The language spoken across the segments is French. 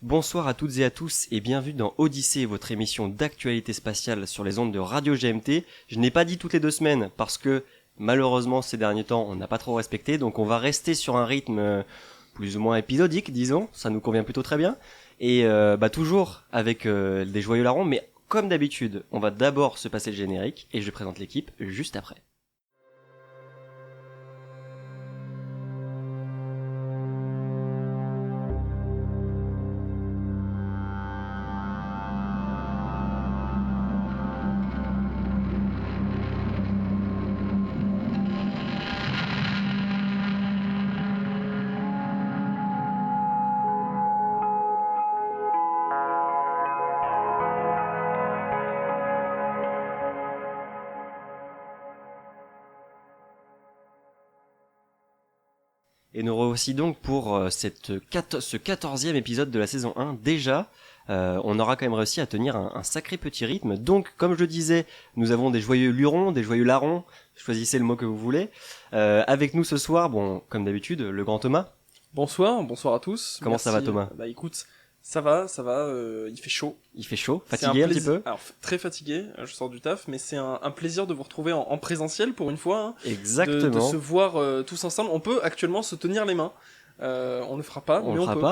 Bonsoir à toutes et à tous et bienvenue dans Odyssée, votre émission d'actualité spatiale sur les ondes de Radio GMT. Je n'ai pas dit toutes les 2 semaines parce que malheureusement ces derniers temps on n'a pas trop respecté, donc on va rester sur un rythme plus ou moins épisodique, disons, ça nous convient plutôt très bien. Et toujours avec des joyeux larrons, mais comme d'habitude, on va d'abord se passer le générique et je présente l'équipe juste après. Et nous revoici donc pour ce 14e épisode de la saison 1. Déjà, on aura quand même réussi à tenir un sacré petit rythme. Donc, comme je le disais, nous avons des joyeux lurons, des joyeux larrons. Choisissez le mot que vous voulez. Avec nous ce soir, bon, comme d'habitude, le grand Thomas. Bonsoir à tous. Comment ça va, Thomas ? Bah écoute, ça va, il fait chaud. Il fait chaud, fatigué un petit peu ? Alors, très fatigué, je sors du taf, mais c'est un plaisir de vous retrouver en présentiel pour une fois. Hein, exactement. De se voir tous ensemble. On peut actuellement se tenir les mains. On ne fera pas,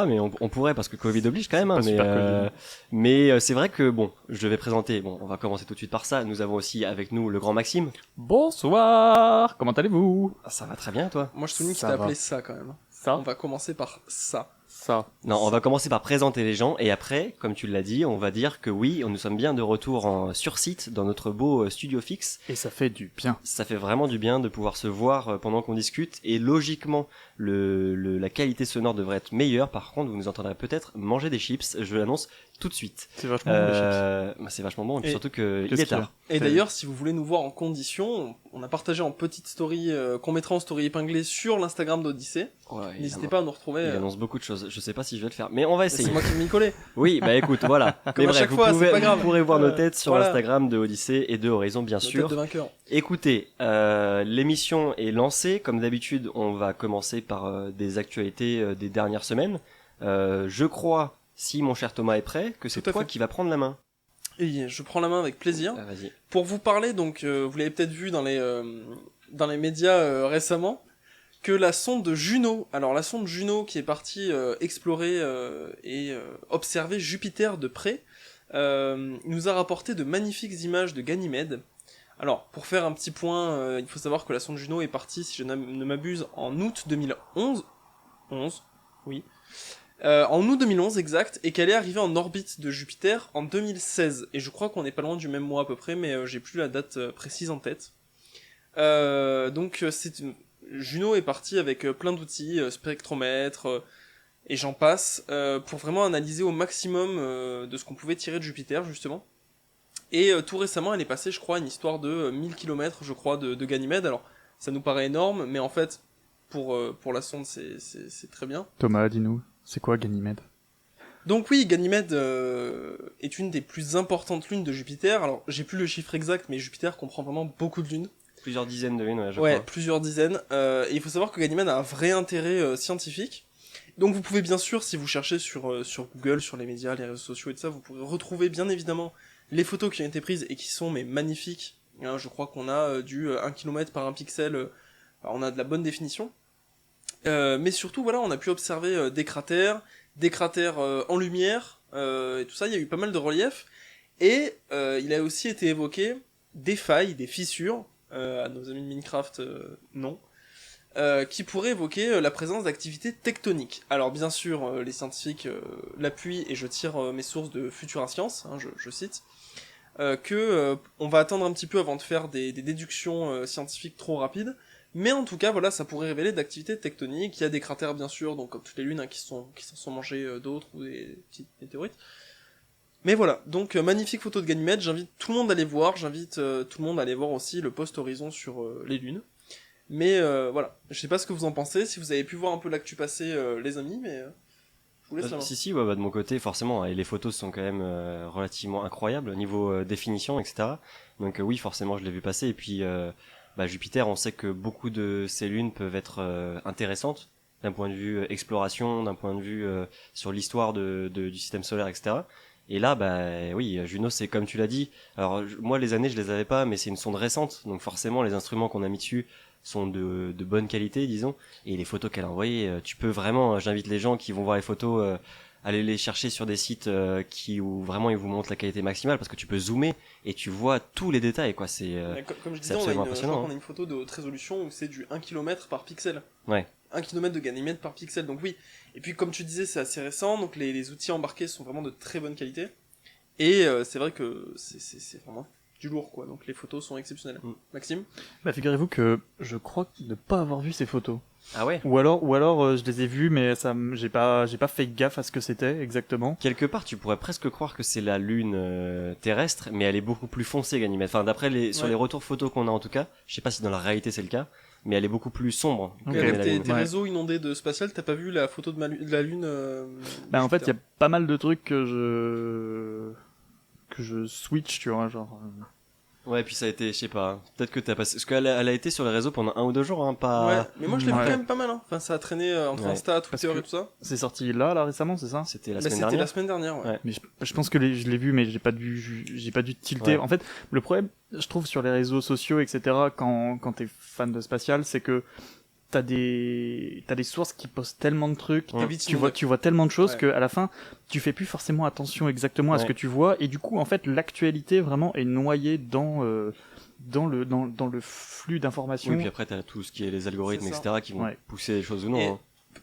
mais on pourrait parce que Covid oblige quand même. Hein, mais c'est vrai que bon, je vais présenter. Bon, on va commencer tout de suite par ça. Nous avons aussi avec nous le grand Maxime. Bonsoir. Comment allez-vous ? Ça va très bien, toi ? Moi, je souligne qu'il t'a appelé ça quand même. Ça ? On va commencer par ça. Non, on va commencer par présenter les gens et après, comme tu l'as dit, on va dire que oui, nous sommes bien de retour sur site dans notre beau studio fixe. Et ça fait du bien. Ça fait vraiment du bien de pouvoir se voir pendant qu'on discute et logiquement, la qualité sonore devrait être meilleure. Par contre, vous nous entendrez peut-être manger des chips, je l'annonce tout de suite. C'est vachement bon les chips. C'est vachement bon et puis surtout que il est tard. Et d'ailleurs, si vous voulez nous voir en condition, on a partagé en petite story qu'on mettra en story épinglée sur l'Instagram d'Odyssée. Ouais, n'hésitez pas à nous retrouver. Il annonce beaucoup de choses. Je sais pas si je vais le faire, mais on va essayer. C'est moi qui m'y collais. Oui, bah écoute, voilà. Comme à chaque fois, c'est pas grave. Vous pourrez voir nos têtes sur l'Instagram de Odyssée et de Horizon, bien sûr. Tête de vainqueur. Écoutez, l'émission est lancée. Comme d'habitude, on va commencer par des actualités des dernières semaines. Je crois, si mon cher Thomas est prêt, que c'est toi qui vas prendre la main. Et je prends la main avec plaisir. Vas-y. Pour vous parler, donc, vous l'avez peut-être vu dans les médias récemment, que la sonde Juno, alors la sonde Juno qui est partie explorer et observer Jupiter de près, nous a rapporté de magnifiques images de Ganymède. Alors, pour faire un petit point, il faut savoir que la sonde Juno est partie, si je ne m'abuse, en août 2011. En août 2011 exact, et qu'elle est arrivée en orbite de Jupiter en 2016. Et je crois qu'on n'est pas loin du même mois à peu près, mais j'ai plus la date précise en tête. Juno est partie avec plein d'outils, spectromètre, et j'en passe, pour vraiment analyser au maximum de ce qu'on pouvait tirer de Jupiter, justement. Et tout récemment, elle est passée, je crois, une histoire de 1000 km, je crois, de Ganymède. Alors, ça nous paraît énorme, mais en fait, pour la sonde, c'est très bien. Thomas, dis-nous, c'est quoi Ganymède ? Donc oui, Ganymède est une des plus importantes lunes de Jupiter. Alors, j'ai plus le chiffre exact, mais Jupiter comprend vraiment beaucoup de lunes. Plusieurs dizaines de lunes, je crois. Ouais, plusieurs dizaines. Et il faut savoir que Ganymède a un vrai intérêt scientifique. Donc vous pouvez bien sûr, si vous cherchez sur Google, sur les médias, les réseaux sociaux et tout ça, vous pourrez retrouver bien évidemment les photos qui ont été prises et qui sont magnifiques. Hein, je crois qu'on a du 1 km par 1 pixel, on a de la bonne définition. Mais surtout, voilà, on a pu observer des cratères en lumière, et tout ça, il y a eu pas mal de reliefs. Et il a aussi été évoqué des failles, des fissures, à nos amis de Minecraft, non, qui pourraient évoquer la présence d'activités tectoniques. Alors bien sûr, les scientifiques l'appuient, et je tire mes sources de Futura Science, hein, je cite, on va attendre un petit peu avant de faire des déductions scientifiques trop rapides, mais en tout cas, voilà, ça pourrait révéler d'activités tectoniques. Il y a des cratères, bien sûr, donc comme toutes les lunes, hein, qui s'en sont mangés d'autres, ou des petites météorites. Mais voilà, donc magnifique photo de Ganymède, j'invite tout le monde à aller voir, j'invite tout le monde à aller voir aussi le post Horizon sur les lunes. Mais voilà, je sais pas ce que vous en pensez, si vous avez pu voir un peu l'actu passer, les amis, mais je vous laisse la main. Si, de mon côté, forcément, et les photos sont quand même relativement incroyables, niveau définition, etc. Donc oui, forcément, je l'ai vu passer, et puis Jupiter, on sait que beaucoup de ces lunes peuvent être intéressantes, d'un point de vue exploration, d'un point de vue sur l'histoire du système solaire, etc. Et là, bah oui, Juno, c'est comme tu l'as dit. Alors moi, les années, je les avais pas, mais c'est une sonde récente, donc forcément, les instruments qu'on a mis dessus sont de bonne qualité, disons. Et les photos qu'elle a envoyées, tu peux vraiment, j'invite les gens qui vont voir les photos, aller les chercher sur des sites où vraiment ils vous montrent la qualité maximale, parce que tu peux zoomer et tu vois tous les détails, quoi. C'est Comme je c'est disais, on a, absolument je impressionnant, crois qu'on a une photo de haute résolution où c'est du 1 km par pixel. Ouais. 1 km de Ganymède par pixel, donc oui. Et puis comme tu disais, c'est assez récent, donc les outils embarqués sont vraiment de très bonne qualité. Et c'est vrai que c'est vraiment du lourd, quoi. Donc les photos sont exceptionnelles. Maxime ? Bah, figurez-vous que je crois ne pas avoir vu ces photos. Ah ouais. Ou alors je les ai vues, mais j'ai pas fait gaffe à ce que c'était exactement. Quelque part, tu pourrais presque croire que c'est la lune terrestre, mais elle est beaucoup plus foncée, Ganymède. Enfin, d'après sur les retours photos qu'on a en tout cas, je sais pas si dans la réalité c'est le cas, mais elle est beaucoup plus sombre. Ok. que Avec la tes lune. réseaux inondés de spatial, t'as pas vu la photo de la Lune Bah, en fait, il y Jupiter. a pas mal de trucs que je switch, tu vois, genre. Ouais, puis ça a été, je sais pas, peut-être que t'as passé, parce qu'elle a été sur les réseaux pendant 1 ou 2 jours, hein, pas. Ouais, mais moi je l'ai vu Ouais. quand même pas mal, hein. Enfin, ça a traîné entre Ouais. Insta, Parce Twitter que- et tout ça. C'est sorti là récemment, c'est ça? C'était la Bah, semaine c'était dernière. la semaine dernière, ouais. Ouais. Mais je pense que je l'ai vu, mais j'ai pas dû tilter. Ouais. En fait, le problème, je trouve, sur les réseaux sociaux, etc., quand t'es fan de spatial, c'est que t'as des sources qui postent tellement de trucs, Ouais. Vite tu inondé. vois tellement de choses Ouais. qu'à la fin, tu fais plus forcément attention exactement à ce Ouais. que tu vois, et du coup, en fait, l'actualité vraiment est noyée dans le flux d'informations. Oui, puis après t'as tout ce qui est les algorithmes, C'est ça. etc., qui vont Ouais. pousser les choses ou non. Et- hein.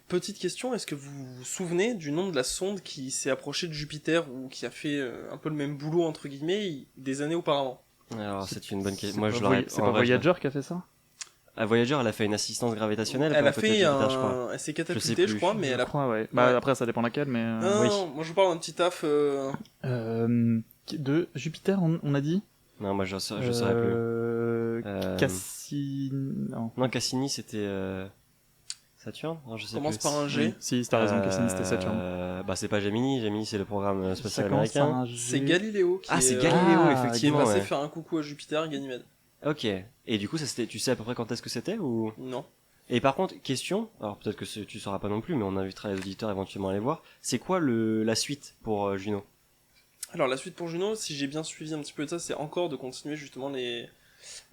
Petite question, est-ce que vous vous souvenez du nom de la sonde qui s'est approchée de Jupiter ou qui a fait un peu le même boulot entre guillemets des années auparavant? Alors c'est une bonne question. C'est Moi pas je l'aurais. C'est en pas vrai, je l'aurais- Voyager qui a fait ça? À Voyager, elle a fait une assistance gravitationnelle. Elle pour a côté de fait Jupiter, je crois. elle s'est sais catapultée, je plus. crois, mais elle a. Je crois, ouais. Bah, Ouais. après, ça dépend laquelle, mais... Non, Oui. non, moi je vous parle d'un petit taf. De Jupiter, on a dit Non, moi je saurais plus. Cassini... Non. Non, Cassini c'était Saturne. Non, je sais Commence plus. par un G. Oui. Si, t'as raison, Cassini, c'était Saturne. Bah c'est pas Gemini. Gemini c'est le programme spatial Ça commence par américain. un G. C'est Galiléo qui Ah, c'est est, Galiléo, Ah, qui est effectivement. passé Ouais. faire un coucou à Jupiter et Ganymède. Ok. Et du coup, ça c'était. Tu sais à peu près quand est-ce que c'était ou? Non. Et par contre, question. Alors peut-être que tu sauras pas non plus, mais on invitera les auditeurs éventuellement à aller voir. C'est quoi la suite pour Juno? Alors la suite pour Juno, si j'ai bien suivi un petit peu de ça, c'est encore de continuer justement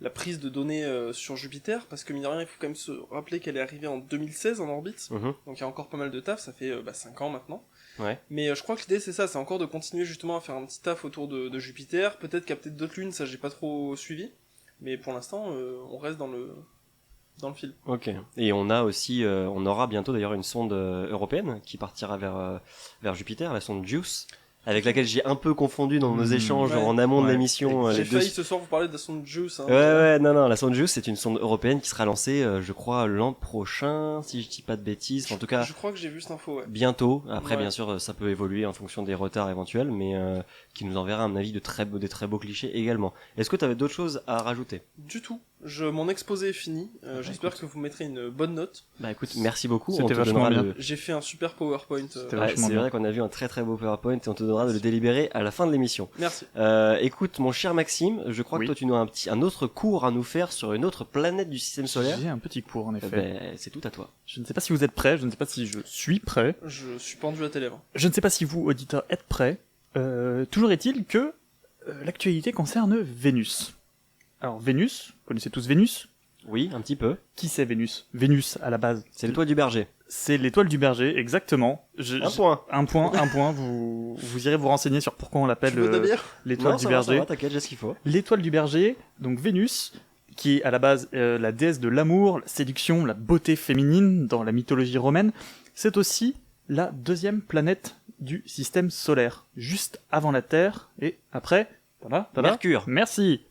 la prise de données sur Jupiter, parce que mine de rien, il faut quand même se rappeler qu'elle est arrivée en 2016 en orbite, Mhm. donc il y a encore pas mal de taf, ça fait 5 ans maintenant. Ouais. Mais je crois que l'idée c'est ça, c'est encore de continuer justement à faire un petit taf autour de Jupiter, peut-être qu'il y a peut-être d'autres lunes, ça j'ai pas trop suivi, mais pour l'instant on reste dans le fil. Ok. Et on a aussi, on aura bientôt d'ailleurs une sonde européenne qui partira vers Jupiter, la sonde JUICE, avec laquelle j'ai un peu confondu dans nos échanges Ouais. en amont de Ouais. l'émission. J'ai les deux- failli ce soir vous parler de la sonde JUICE. Hein, Ouais, non, la sonde JUICE c'est une sonde européenne qui sera lancée, je crois, l'an prochain, si je dis pas de bêtises. Enfin, en tout cas, Je crois que j'ai vu cette info, ouais. bientôt. Après, Ouais. bien sûr, ça peut évoluer en fonction des retards éventuels, mais qui nous enverra, à mon avis, des très beaux clichés également. Est-ce que tu avais d'autres choses à rajouter? Du tout. Mon exposé est fini. J'espère que vous mettrez une bonne note. Bah écoute, merci beaucoup. C'était On te vachement donnera bien. J'ai fait un super PowerPoint. C'était Ouais, vachement c'est bien. vrai qu'on a vu un très beau PowerPoint et on te donnera de le délibérer à la fin de l'émission. Merci. Écoute, mon cher Maxime, je crois Oui. que toi tu as un autre cours à nous faire sur une autre planète du système solaire. J'ai un petit cours, en Eh effet. ben, c'est tout à toi. Je ne sais pas si vous êtes prêts, je ne sais pas si je suis prêt, Je suis pendu à tes lèvres. je ne sais pas si vous, auditeurs, êtes prêts. Toujours est-il que l'actualité concerne Vénus. Alors, Vénus, vous connaissez tous Vénus? Oui, un petit peu. Qui c'est Vénus? Vénus, à la base, C'est l'étoile du berger. c'est l'étoile du berger, exactement. Un point. Un point, vous irez vous renseigner sur pourquoi on l'appelle Tu veux de la bière l'étoile Non, du ça va, berger. t'inquiète, j'ai ce qu'il faut. L'étoile du berger, donc Vénus, qui est à la base la déesse de l'amour, la séduction, la beauté féminine dans la mythologie romaine, c'est aussi la deuxième planète du système solaire, juste avant la Terre, et après, tada, Mercure. merci.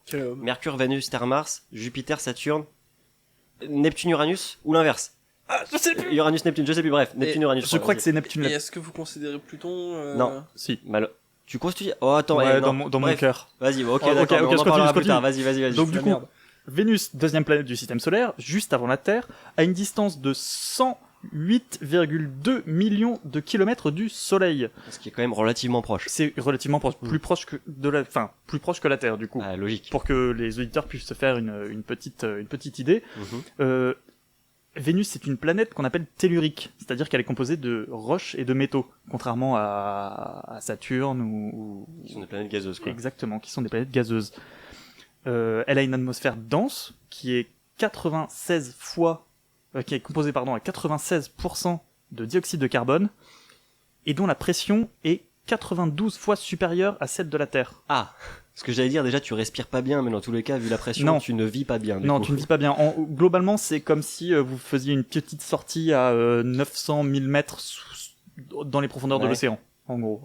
Quel homme. Mercure, Vénus, Terre, Mars, Jupiter, Saturne, Neptune, Uranus, ou l'inverse. Ah, je sais plus. Uranus, Neptune, je sais plus, bref. Neptune, Uranus. Je crois que c'est Neptune. Et est-ce que vous considérez Pluton Non. Si. Tu construis. Oh, attends, Ouais, non. dans mon Bref. cœur. Vas-y, ok, Oh, d'accord, ok, mais on je en parlera continue, plus tard. Vas-y. Donc du la coup, merde. Vénus, deuxième planète du système solaire, juste avant la Terre, à une distance de 108,2 millions de kilomètres du Soleil. Ce qui est quand même relativement proche. C'est relativement proche, plus proche que plus proche que la Terre du coup. Ah, logique. Pour que les auditeurs puissent se faire une petite idée. Mhm. Vénus, c'est une planète qu'on appelle tellurique, c'est-à-dire qu'elle est composée de roches et de métaux, contrairement à Saturne ou... Qui sont des planètes gazeuses, quoi. Exactement, qui sont des planètes gazeuses. Elle a une atmosphère dense qui est 96 fois, qui est composée à 96% de dioxyde de carbone et dont la pression est 92 fois supérieure à celle de la Terre. Ah, ce que j'allais dire, déjà, tu respires pas bien, mais dans tous les cas, vu la pression, Non. tu ne vis pas bien. Non, tu ne vis pas bien. Globalement, c'est comme si vous faisiez une petite sortie à 900 000 mètres dans les profondeurs de Ouais. l'océan, en gros,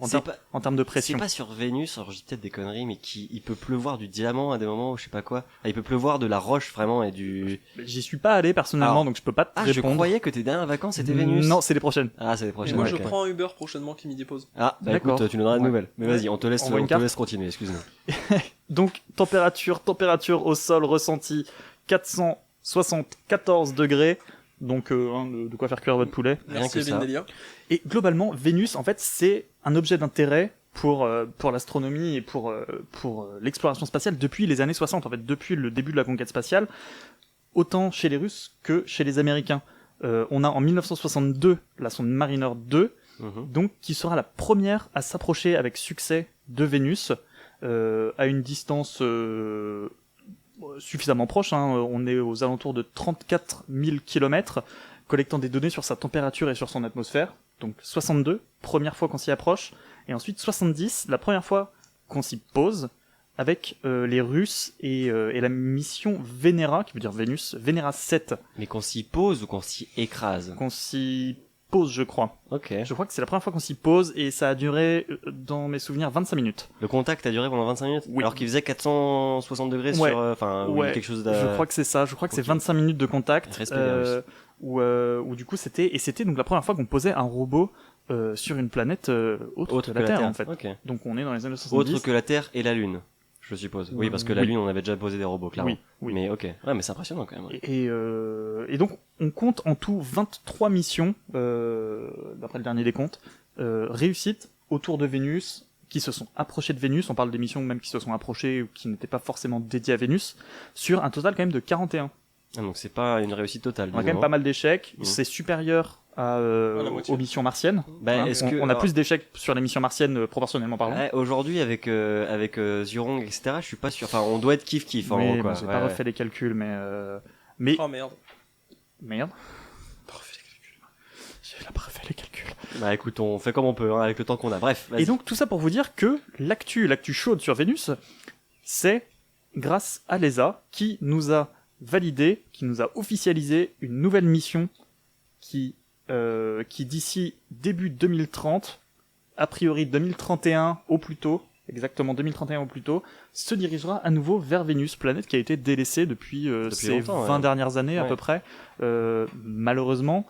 en termes de C'est pression. pas sur Vénus, alors je dis peut-être des conneries, mais il peut pleuvoir du diamant à des moments où je sais pas quoi. Ah, il peut pleuvoir de la roche vraiment et du... J'y suis pas allé personnellement, Alors, donc je peux pas te Ah, je répondre. croyais que tes dernières vacances c'était Vénus. Non, c'est les prochaines. Ah, c'est les Et prochaines. moi, je ok. prends un Uber prochainement qui m'y dépose. Ah, bah D'accord. écoute, tu nous donneras de Ouais. nouvelles. Mais vas-y, on te laisse, Envoie une on te carte. laisse continuer, excuse-nous. Donc, température au sol ressentie 474 degrés. Donc, de quoi faire cuire votre poulet. Rien Merci que ça. Ebendelia. Et globalement, Vénus, en fait, c'est un objet d'intérêt pour l'astronomie et pour l'exploration spatiale depuis les années 60, en fait, depuis le début de la conquête spatiale, autant chez les Russes que chez les Américains. On a en 1962 la sonde Mariner 2, Mhm. donc qui sera la première à s'approcher avec succès de Vénus, à une distance suffisamment proche, hein. On est aux alentours de 34 000 km, collectant des données sur sa température et sur son atmosphère. Donc 62, première fois qu'on s'y approche, et ensuite 70, la première fois qu'on s'y pose, avec les Russes et la mission Venera, qui veut dire Vénus, Venera 7, Mais qu'on s'y pose ou qu'on s'y écrase. qu'on s'y pose, je crois. Ok. Je crois que c'est la première fois qu'on s'y pose, et ça a duré, dans mes souvenirs, 25 minutes. Le contact a duré pendant 25 minutes. Oui. Alors qu'il faisait 460 degrés Ouais. sur, enfin, Ouais. oui, quelque chose Je crois que c'est ça, je crois que c'est ok. 25 minutes de contact, Respect des Russes. où du coup c'était donc la première fois qu'on posait un robot sur une planète autre que la Terre, en fait. Ok. Donc on est dans les années 70. Autre que la Terre et la Lune, je suppose. Oui, parce que la Oui. Lune, on avait déjà posé des robots, clairement. Oui, oui. Mais ok. Ouais, mais c'est impressionnant quand même. Et donc on compte en tout 23 missions, d'après le dernier décompte, réussites autour de Vénus, qui se sont approchées de Vénus, on parle des missions même qui se sont approchées ou qui n'étaient pas forcément dédiées à Vénus, sur un total quand même de 41. Ah, donc c'est pas une réussite totale. On a quand même pas mal d'échecs, Mhm. c'est supérieur la moitié. aux missions martiennes. Bah, Hein, est-ce on, que- on a alors- plus d'échecs sur les missions martiennes proportionnellement parlant. Ouais, aujourd'hui, avec Zhurong, etc., je suis pas sûr. Enfin, on doit être kiff-kiff, en Oui, gros, quoi. bon, j'ai Ouais, pas ouais. refait les calculs, mais Oh merde. merde, Pas refait les calculs. j'ai pas refait les calculs. Bah écoute, on fait comme on peut, hein, avec le temps qu'on a. Bref, vas-y. Et donc tout ça pour vous dire que l'actu chaude sur Vénus, c'est grâce à l'ESA qui nous a validé, qui nous a officialisé une nouvelle mission qui d'ici début 2030, a priori 2031 au plus tôt, exactement 2031 au plus tôt, se dirigera à nouveau vers Vénus, planète qui a été délaissée depuis ces longtemps, 20 ouais. dernières années à Ouais. peu près. Malheureusement,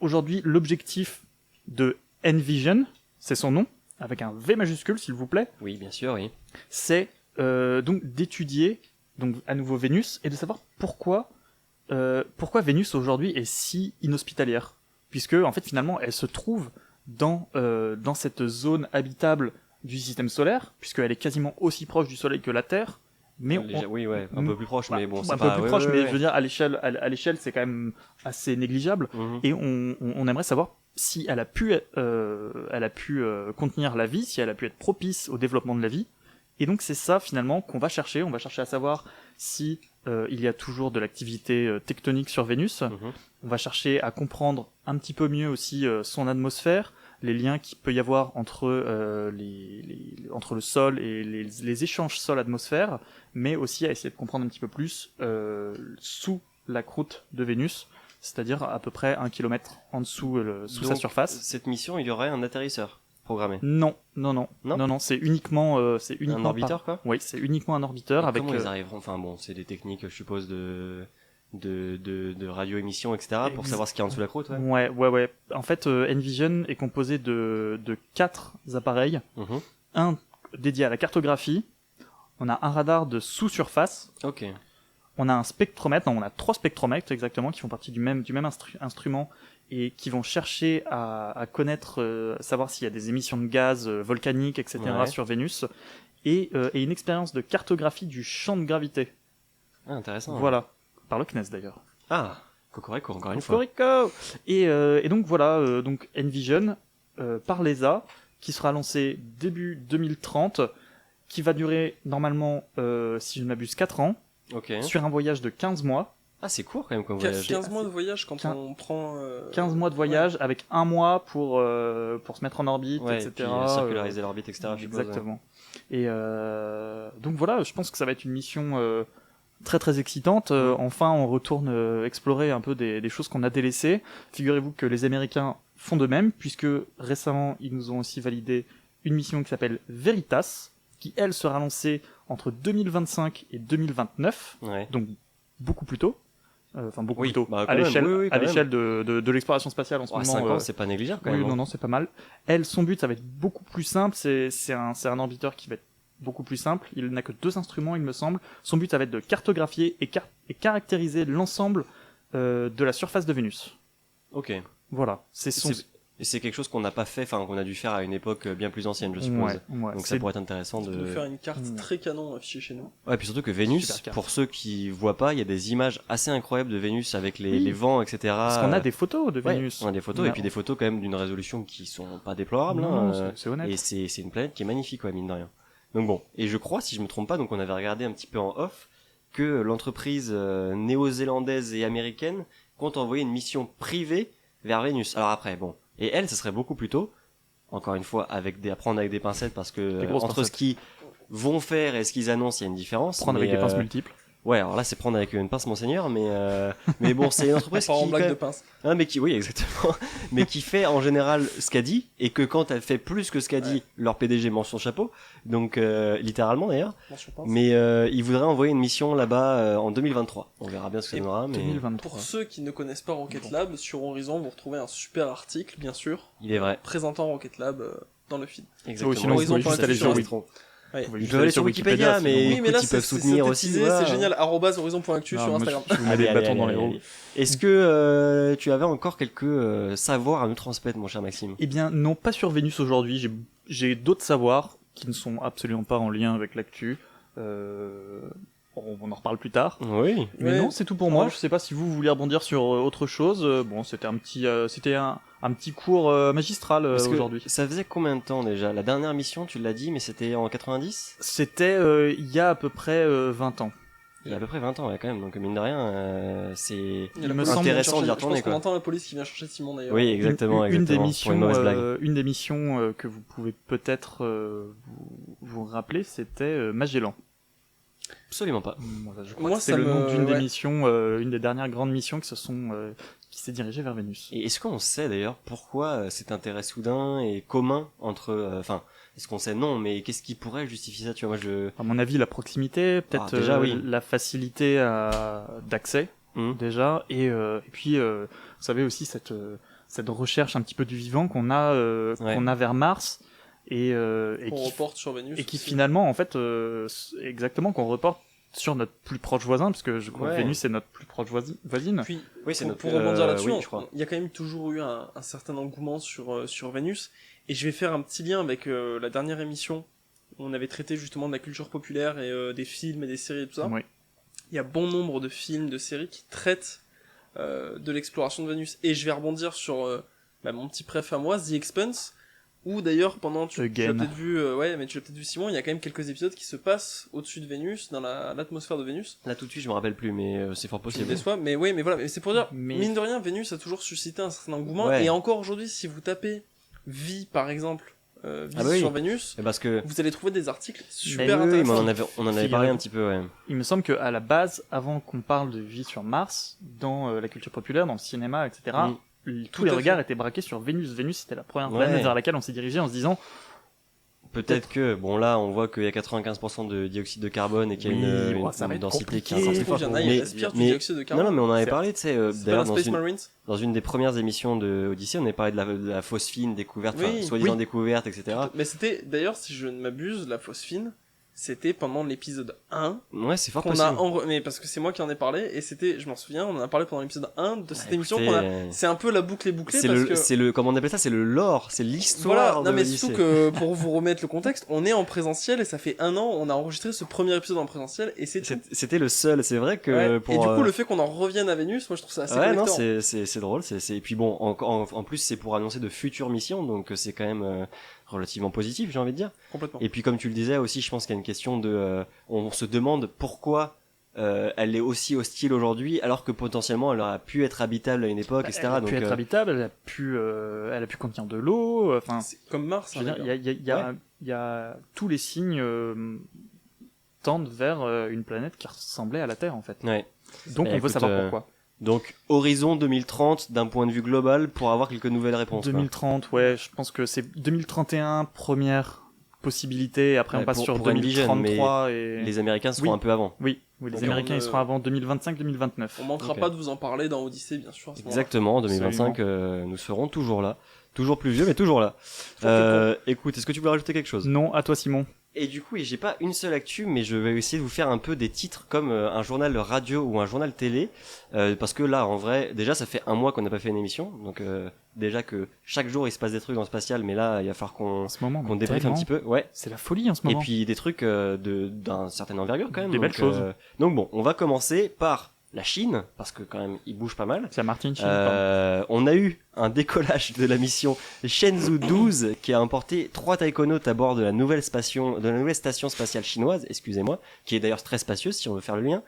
aujourd'hui, l'objectif de Envision, c'est son nom, avec un V majuscule s'il vous plaît, Oui, bien sûr, oui. c'est donc d'étudier donc à nouveau Vénus et de savoir pourquoi Vénus aujourd'hui est si inhospitalière, puisque en fait finalement elle se trouve dans cette zone habitable du système solaire, puisqu'elle est quasiment aussi proche du Soleil que la Terre, mais Oui, ouais, un peu plus proche, mais bon, c'est un pas... peu plus ouais, proche, ouais, mais ouais. je veux dire à l'échelle c'est quand même assez négligeable. Mhm. Et on aimerait savoir si elle a pu contenir la vie, si elle a pu être propice au développement de la vie. Et donc c'est ça finalement qu'on va chercher. On va chercher à savoir si il y a toujours de l'activité tectonique sur Vénus. Mhm. On va chercher à comprendre un petit peu mieux aussi son atmosphère, les liens qu'il peut y avoir entre entre le sol et les échanges sol-atmosphère, mais aussi à essayer de comprendre un petit peu plus sous la croûte de Vénus, c'est-à-dire à peu près 1 kilomètre en dessous sous sa Donc, surface. Cette mission, il y aurait un atterrisseur programmé. Non, Non c'est uniquement Un orbiteur, quoi. Oui, c'est uniquement un orbiteur Et avec comment ils arriveront? Enfin bon, c'est des techniques, je suppose, de radio-émission, etc., pour Ex- savoir ce qu'il y a en dessous de la croûte, ouais. Ouais. En fait, Envision est composé de 4 appareils. Mhm. Un dédié à la cartographie. On a un radar de sous-surface. Ok. On a un spectromètre. Non, on a 3 spectromètres exactement qui font partie du même instrument et qui vont chercher à connaître, savoir s'il y a des émissions de gaz volcaniques, etc. Ouais. sur Vénus. Et une expérience de cartographie du champ de gravité. Ah, intéressant. ouais. Voilà. Par le CNES d'ailleurs. Ah, Cocorico, encore une fois. Cocorico. Et donc voilà, donc Envision par l'ESA, qui sera lancé début 2030, qui va durer normalement, si je ne m'abuse, 4 ans, Ok. sur un voyage de 15 mois. Ah, c'est court quand même comme voyage. 15 mois de voyage quand 15 on prend... 15 mois de voyage avec un mois pour se mettre en orbite, Ouais, etc. puis circulariser l'orbite, etc. je suppose, Exactement. Et donc voilà, je pense que ça va être une mission très très excitante. Enfin, on retourne explorer un peu des choses qu'on a délaissées. Figurez-vous que les Américains font de même, puisque récemment, ils nous ont aussi validé une mission qui s'appelle Veritas, qui elle sera lancée entre 2025 et 2029, Ouais. donc beaucoup plus tôt. Enfin, beaucoup Oui, plus tôt. bah, quand à même, l'échelle oui, à quand l'échelle de l'exploration spatiale en ce Ouais, moment. 5 ans, c'est pas négligeable quand Oui, même. non, hein. non, c'est pas mal. Elle, son but, ça va être beaucoup plus simple. C'est un orbiteur qui va être beaucoup plus simple. Il n'a que 2 instruments, il me semble. Son but, ça va être de cartographier et caractériser l'ensemble de la surface de Vénus. Ok. Voilà. C'est son. Et c'est quelque chose qu'on n'a pas fait, enfin qu'on a dû faire à une époque bien plus ancienne, je suppose. Ouais. Donc ça pourrait être intéressant On peut de. faire une carte Ouais. très canon affichée chez nous. Ouais, puis surtout que Vénus, Super carte. pour ceux qui voient pas, il y a des images assez incroyables de Vénus avec Oui. les vents, etc. Parce qu'on a des photos de Ouais, Vénus. on a des photos, On a- et puis des photos quand même d'une résolution qui sont pas déplorables. Non, hein, non, c'est honnête. et c'est une planète qui est magnifique, ouais, mine de rien. Donc bon, et je crois, si je me trompe pas, donc on avait regardé un petit peu en off, que l'entreprise néo-zélandaise et américaine compte envoyer une mission privée vers Vénus. Alors après, bon, et elle, ce serait beaucoup plus tôt, encore une fois, à prendre avec des pincettes, parce que Des grosses entre pincettes. ce qu'ils vont faire et ce qu'ils annoncent, il y a une différence. Prendre mais, avec des pinces multiples. Ouais, alors là, c'est prendre avec une pince, monseigneur, mais bon, c'est une entreprise Pas en qui, blague quand de même- pince. ah, mais qui, oui, exactement, mais qui fait en général ce qu'a dit, et que quand elle fait plus que ce qu'a dit, leur PDG mange son chapeau, donc littéralement d'ailleurs. Mention pince. Mais il voudrait envoyer une mission là-bas en 2023. On verra bien ce que ça Et donnera, mais 2023. Pour ceux qui ne connaissent pas Rocket Lab, sur Horizon, vous retrouvez un super article, bien sûr, il est vrai. présentant Rocket Lab dans le feed. Exactement. sinon, vous pouvez juste aller sur Ouais. Je vais aller sur Wikipédia, mais sinon- Oui, mais là, écoute, ils peuvent soutenir aussi. teasé, voilà. c'est génial. @horizon.actu Non, sur moi, Instagram. je vous mets des Allez, bâtons allez, dans les allez, roues. allez. Est-ce que tu avais encore quelques savoirs à nous transmettre, mon cher Maxime? Eh bien, non, pas sur Vénus aujourd'hui. J'ai d'autres savoirs qui ne sont absolument pas en lien avec l'actu. On en reparle plus tard. Oui. Mais Ouais. non, c'est tout pour moi. Ouais. Je sais pas si vous voulez rebondir sur autre chose. Bon, c'était un petit cours magistral Parce que aujourd'hui. ça faisait combien de temps déjà? La dernière mission, tu l'as dit, mais c'était en 90? C'était il y a à peu près 20 ans. Il y a à peu près 20 ans, ouais, quand même. Donc, mine de rien, c'est Il me semble intéressant d'y Je retourner, pense qu'on quoi. entend la police qui vient chercher Simon d'ailleurs. Oui, exactement, Une des exactement. Pour une mauvaise blague. une des missions que vous pouvez peut-être vous rappeler, c'était Magellan. Absolument pas. Voilà, je crois Moi, que c'est ça le nom me- d'une des ouais. missions, une des dernières grandes missions qui s'est dirigée vers Vénus. Et est-ce qu'on sait d'ailleurs pourquoi cet intérêt soudain et commun entre, enfin, est-ce qu'on sait? Non, mais qu'est-ce qui pourrait justifier ça? Tu vois, moi, À mon avis, la proximité, peut-être déjà, oui. la facilité d'accès Hum. déjà, et puis vous savez aussi cette recherche un petit peu du vivant qu'on a vers Mars et On qui reporte sur Vénus. et qui aussi. finalement en fait exactement qu'on reporte sur notre plus proche voisin, parce que je crois Ouais. que Vénus est notre plus proche voisine. Puis, Oui, c'est notre. pour rebondir là-dessus, oui, je crois. il y a quand même toujours eu un certain engouement sur Vénus. Et je vais faire un petit lien avec la dernière émission où on avait traité justement de la culture populaire et des films et des séries et tout ça. Oui. Il y a bon nombre de films, de séries qui traitent de l'exploration de Vénus. Et je vais rebondir sur mon petit préf à moi, The Expanse, où d'ailleurs pendant tu l'as Again. peut-être vu, mais tu l'as peut-être vu Simon, il y a quand même quelques épisodes qui se passent au-dessus de Vénus, dans l'atmosphère de Vénus. Là, tout de suite, je me rappelle plus, mais c'est fort Je possible. déçois, mais oui, mais voilà, mais c'est pour dire, Mais- mine de rien, Vénus a toujours suscité un certain engouement, Ouais. et encore aujourd'hui, si vous tapez vie, par exemple, vie Ah bah oui. sur Vénus, Et parce que. vous allez trouver des articles Oui, super oui, mais intéressants. on en avait parlé un petit peu, ouais. Il me semble qu'à la base, avant qu'on parle de vie sur Mars, dans la culture populaire, dans le cinéma, etc., Mm. tous les à regards fait. étaient braqués sur Vénus. Vénus, c'était la première Ouais. planète vers laquelle on s'est dirigé en se disant Peut-être que, bon là, on voit qu'il y a 95% de dioxyde de carbone et qu'il y a Oui, une bon, ça va être densité qui est compliqué. encore plus Il forte. y en a, ils respirent du dioxyde de non, carbone. non, mais on en avait Certes. parlé, tu sais, C'est pas d'ailleurs la Space Marines. dans une des premières émissions de Odyssey, on avait parlé de la phosphine découverte, Oui, enfin, soi-disant oui. découverte, etc. Mais c'était, d'ailleurs, si je ne m'abuse, la phosphine, c'était pendant l'épisode 1 Ouais, c'est fort qu'on possible. a mais parce que c'est moi qui en ai parlé et c'était, je m'en souviens, on en a parlé pendant l'épisode 1 de cette émission écoutez, c'est un peu la boucle est bouclée C'est parce le, que c'est le, comment on appelle ça? C'est le lore, c'est l'histoire voilà, de non mais l'Odyssée. surtout que pour vous remettre le contexte, on est en présentiel et ça fait 1 an, on a enregistré ce premier épisode en présentiel et c'est tout. C'était le seul, c'est vrai que Ouais. pour... Et du coup, le fait qu'on en revienne à Vénus, moi je trouve ça assez ouais, non, collector. c'est drôle, et puis bon, en plus c'est pour annoncer de futures missions, donc c'est quand même relativement positif, j'ai envie de dire. Complètement. Et puis comme tu le disais aussi, je pense qu'il y a une question de, on se demande pourquoi elle est aussi hostile aujourd'hui, alors que potentiellement elle aurait pu être habitable à une époque, etc. Elle a donc, pu être habitable, elle a pu contenir de l'eau, enfin... C'est comme Mars. Je veux hein, dire, les gars. il y a tous les signes tendent vers une planète qui ressemblait à la Terre en fait. ouais. Donc on écoute, veut savoir pourquoi. Donc horizon 2030 d'un point de vue global pour avoir quelques nouvelles réponses. 2030, ouais, je pense que c'est 2031 première possibilité. Après Ouais, on passe pour sur Envision, 2033 quoi. et Les Américains seront Oui. un peu avant. oui, les Donc, Américains on, ils seront avant 2025-2029. On manquera Ok. pas de vous en parler dans Odyssée, bien sûr. À ce moment-là. Exactement, en 2025, nous serons toujours là. Toujours plus vieux, mais toujours là. Écoute, est-ce que tu veux rajouter quelque chose? Non, à toi Simon. Et du coup, j'ai pas une seule actu, mais je vais essayer de vous faire un peu des titres comme un journal radio ou un journal télé, parce que là, en vrai, déjà, ça fait 1 mois qu'on n'a pas fait une émission, donc déjà que chaque jour il se passe des trucs dans le spatial, mais là, il va falloir En ce moment, qu'on débriefe un tellement. petit peu. Ouais. C'est la folie en ce Et moment. puis des trucs d'un certain envergure quand même. Des belles donc, choses. Donc bon, on va commencer par la Chine, parce que quand même, il bouge pas mal. C'est à Martin Sheen. pardon. On a eu un décollage de la mission Shenzhou 12 qui a emporté 3 taïkonautes à bord de la nouvelle station spatiale chinoise, excusez-moi, qui est d'ailleurs très spacieuse si on veut faire le lien,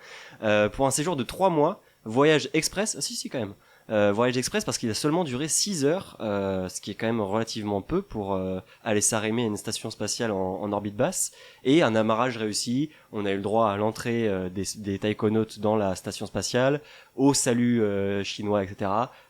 pour un séjour de 3 mois, voyage express, si quand même, voyage express parce qu'il a seulement duré 6 heures, ce qui est quand même relativement peu pour aller s'arrimer à une station spatiale en orbite basse, et un amarrage réussi. On a eu le droit à l'entrée des taïkonautes dans la station spatiale, au salut chinois, etc.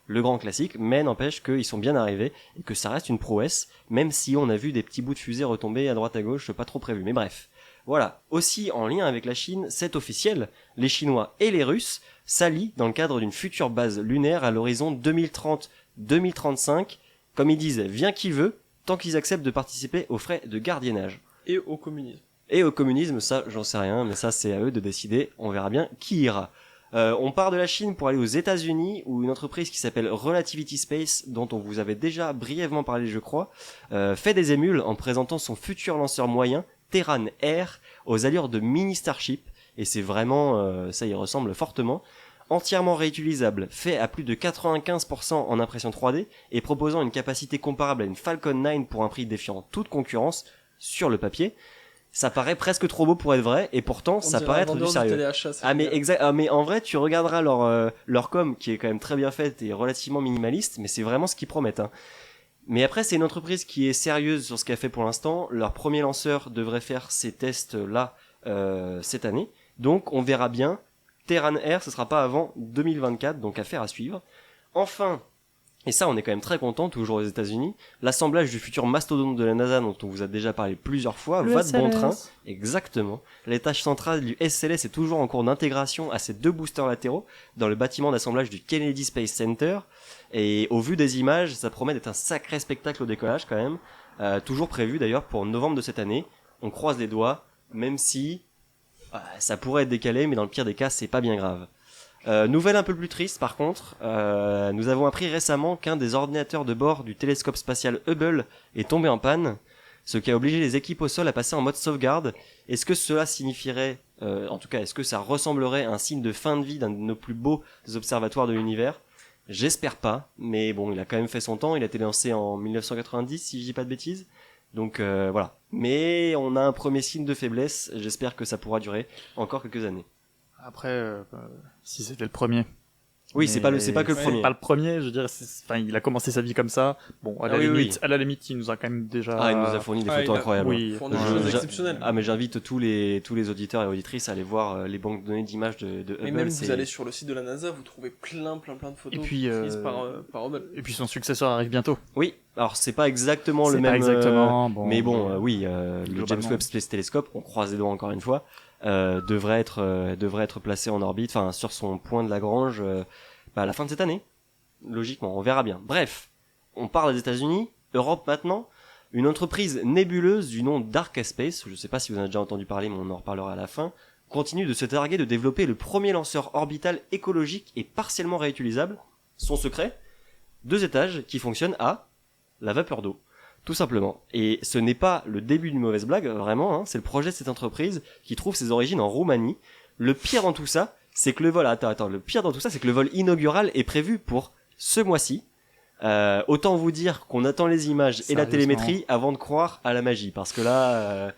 Le grand classique, mais n'empêche qu'ils sont bien arrivés et que ça reste une prouesse, même si on a vu des petits bouts de fusée retomber à droite à gauche, pas trop prévu. Mais bref, voilà. Aussi en lien avec la Chine, c'est officiel, les Chinois et les Russes s'allient dans le cadre d'une future base lunaire à l'horizon 2030-2035. Comme ils disent, vient qui veut, tant qu'ils acceptent de participer aux frais de gardiennage. Et au communisme. Et au communisme, ça, j'en sais rien, mais ça, c'est à eux de décider. On verra bien qui ira. On part de la Chine pour aller aux États-Unis, où une entreprise qui s'appelle Relativity Space, dont on vous avait déjà brièvement parlé, je crois, fait des émules en présentant son futur lanceur moyen, Terran Air, aux allures de mini Starship. Et c'est vraiment, ça y ressemble fortement. Entièrement réutilisable, fait à plus de 95% en impression 3D et proposant une capacité comparable à une Falcon 9 pour un prix défiant toute concurrence sur le papier. Ça paraît presque trop beau pour être vrai, et pourtant ça paraît être du sérieux. Mais en vrai, tu regarderas leur com qui est quand même très bien faite et relativement minimaliste, mais c'est vraiment ce qu'ils promettent. Hein. Mais après, c'est une entreprise qui est sérieuse sur ce qu'elle fait pour l'instant. Leur premier lanceur devrait faire ces tests là cette année, donc on verra bien. Terran Air, ce sera pas avant 2024, donc affaire à suivre. Enfin, et ça on est quand même très content, toujours aux États-Unis, l'assemblage du futur mastodonte de la NASA dont on vous a déjà parlé plusieurs fois va de bon train. Exactement. L'étage central du SLS est toujours en cours d'intégration à ces 2 boosters latéraux dans le bâtiment d'assemblage du Kennedy Space Center. Et au vu des images, ça promet d'être un sacré spectacle au décollage quand même. Toujours prévu d'ailleurs pour novembre de cette année. On croise les doigts, même si ça pourrait être décalé, mais dans le pire des cas, c'est pas bien grave. Nouvelle un peu plus triste par contre, nous avons appris récemment qu'un des ordinateurs de bord du télescope spatial Hubble est tombé en panne, ce qui a obligé les équipes au sol à passer en mode sauvegarde. Est-ce que cela signifierait, en tout cas, est-ce que ça ressemblerait à un signe de fin de vie d'un de nos plus beaux observatoires de l'univers ? J'espère pas, mais bon, il a quand même fait son temps, il a été lancé en 1990 si je dis pas de bêtises. Donc voilà. Mais on a un premier signe de faiblesse, j'espère que ça pourra durer encore quelques années. Après, si c'était le premier. Oui, c'est pas que le premier. C'est pas le premier, je veux dire, enfin, il a commencé sa vie comme ça. Bon, à la limite, il nous a quand même déjà... Ah, il nous a fourni des photos incroyables. Oui, fourni des choses exceptionnelles. Ah, mais j'invite tous les auditeurs et auditrices à aller voir les banques de données d'images de Hubble. Mais même vous allez sur le site de la NASA, vous trouvez plein de photos et puis, prises par Hubble. Et puis son successeur arrive bientôt. Oui, alors c'est pas exactement le C'est même... pas exactement, bon, mais bon, le James Webb Space Telescope, on croise les doigts encore une fois, devrait être placé en orbite, enfin sur son point de Lagrange... à la fin de cette année, logiquement, on verra bien. Bref, on parle des États-Unis, Europe maintenant. Une entreprise nébuleuse du nom Dark Space, je sais pas si vous en avez déjà entendu parler, mais on en reparlera à la fin, continue de se targuer de développer le premier lanceur orbital écologique et partiellement réutilisable. Son secret, 2 étages qui fonctionnent à la vapeur d'eau. Tout simplement. Et ce n'est pas le début d'une mauvaise blague, vraiment, hein, c'est le projet de cette entreprise qui trouve ses origines en Roumanie. Le pire dans tout ça, c'est que le pire dans tout ça, c'est que le vol inaugural est prévu pour ce mois-ci. Autant vous dire qu'on attend les images et la télémétrie avant de croire à la magie, parce que là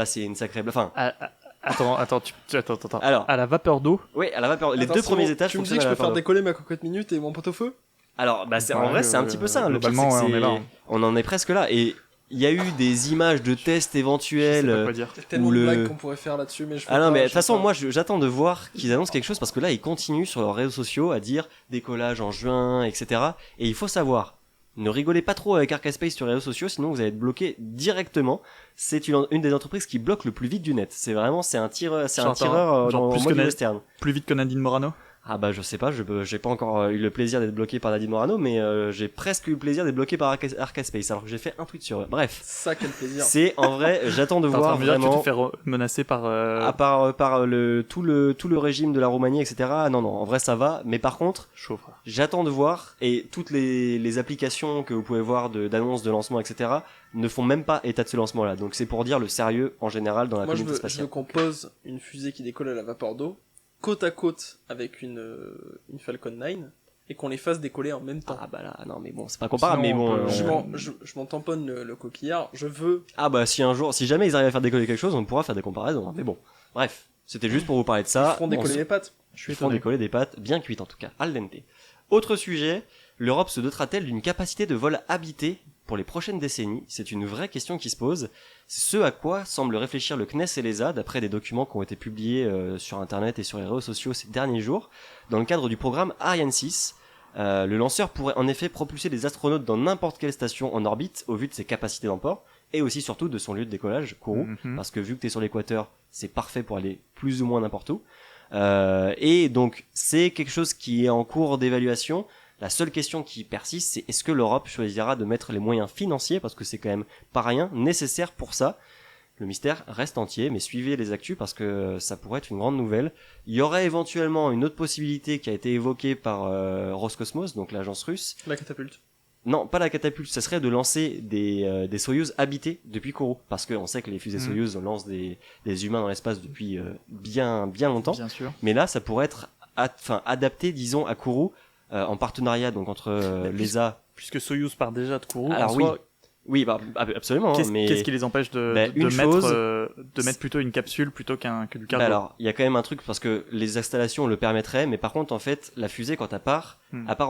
c'est une sacrée blague. Enfin, Attends. alors, À la vapeur d'eau. oui, à la vapeur, les Attends, 2 c'est premiers bon, étages tu me dis fonctionnent que à je la peux faire vapeur d'eau. décoller ma cocotte minute et mon pot-au-feu? Alors, en vrai, c'est un petit peu ça. Le pire, c'est globalement, que ouais, on est là, hein. on en est presque là. Et il y a eu des images de tests Je sais pas éventuels. quoi dire. Il y a tellement Ou de le- blagues qu'on pourrait faire là-dessus, mais je Ah non, mais de toute façon, moi moi, j'attends de voir qu'ils annoncent quelque chose parce que là, ils continuent sur leurs réseaux sociaux à dire décollage en juin, etc. Et il faut savoir, ne rigolez pas trop avec Arcaspace sur les réseaux sociaux, sinon vous allez être bloqué directement. C'est une des entreprises qui bloque le plus vite du net. C'est un tireur, Genre dans plus le que mode Ned. western. Plus vite que Nadine Morano. Ah bah je sais pas, j'ai pas encore eu le plaisir d'être bloqué par Nadine Morano, mais j'ai presque eu le plaisir d'être bloqué par Arcaspace, alors que j'ai fait un tweet sur eux. Bref, Ça, quel plaisir. c'est en vrai, j'attends de T'es en train voir de me dire que tu vraiment, te fais menacer par. à part tout le régime de la Roumanie, etc. Non, en vrai ça va, mais par contre, Chaud, frère. j'attends de voir, et toutes les applications que vous pouvez voir d'annonces de lancement, etc. ne font même pas état de ce lancement-là. Donc c'est pour dire le sérieux en général dans la Moi, je communauté veux spatiale. qu'on pose une fusée qui décolle à la vapeur d'eau, côte à côte avec une Falcon 9, et qu'on les fasse décoller en même temps. Ah bah là, non mais bon, c'est pas comparable, mais Sinon, bon... on peut- Je m'en tamponne le coquillard, je veux... Ah bah si jamais ils arrivent à faire décoller quelque chose, on pourra faire des comparaisons. Mais bon, bref, c'était juste pour vous parler de Ils ça. feront décoller les pattes. Je suis Ils font étonné. décoller des pâtes bien cuites en tout cas, al dente. Autre sujet, l'Europe se dotera-t-elle d'une capacité de vol habité pour les prochaines décennies? C'est une vraie question qui se pose. C'est ce à quoi semblent réfléchir le CNES et l'ESA, d'après des documents qui ont été publiés sur internet et sur les réseaux sociaux ces derniers jours, dans le cadre du programme Ariane 6. Le lanceur pourrait en effet propulser des astronautes dans n'importe quelle station en orbite au vu de ses capacités d'emport et aussi surtout de son lieu de décollage, Kourou, Mhm. parce que vu que t'es sur l'équateur, c'est parfait pour aller plus ou moins n'importe où. Et donc c'est quelque chose qui est en cours d'évaluation. La seule question qui persiste, c'est est-ce que l'Europe choisira de mettre les moyens financiers, parce que c'est quand même pas rien, nécessaire pour ça. Le mystère reste entier, mais suivez les actus parce que ça pourrait être une grande nouvelle. Il y aurait éventuellement une autre possibilité qui a été évoquée par Roscosmos, donc l'agence russe. La catapulte. Non, pas la catapulte, ça serait de lancer des Soyuz habités depuis Kourou, parce qu'on sait que les fusées Soyuz lancent des humains dans l'espace depuis bien longtemps. Bien sûr. Mais là, ça pourrait être adapté, disons, à Kourou, en partenariat donc entre Mais l'ESA. Puisque Soyuz part déjà de Kourou. Alors en oui, soi, oui, bah absolument. Qu'est-ce mais qu'est-ce qui les empêche de une mettre, chose, de mettre plutôt une capsule plutôt que du cargo? alors, il y a quand même un truc parce que les installations le permettraient, mais par contre, en fait, la fusée quand elle part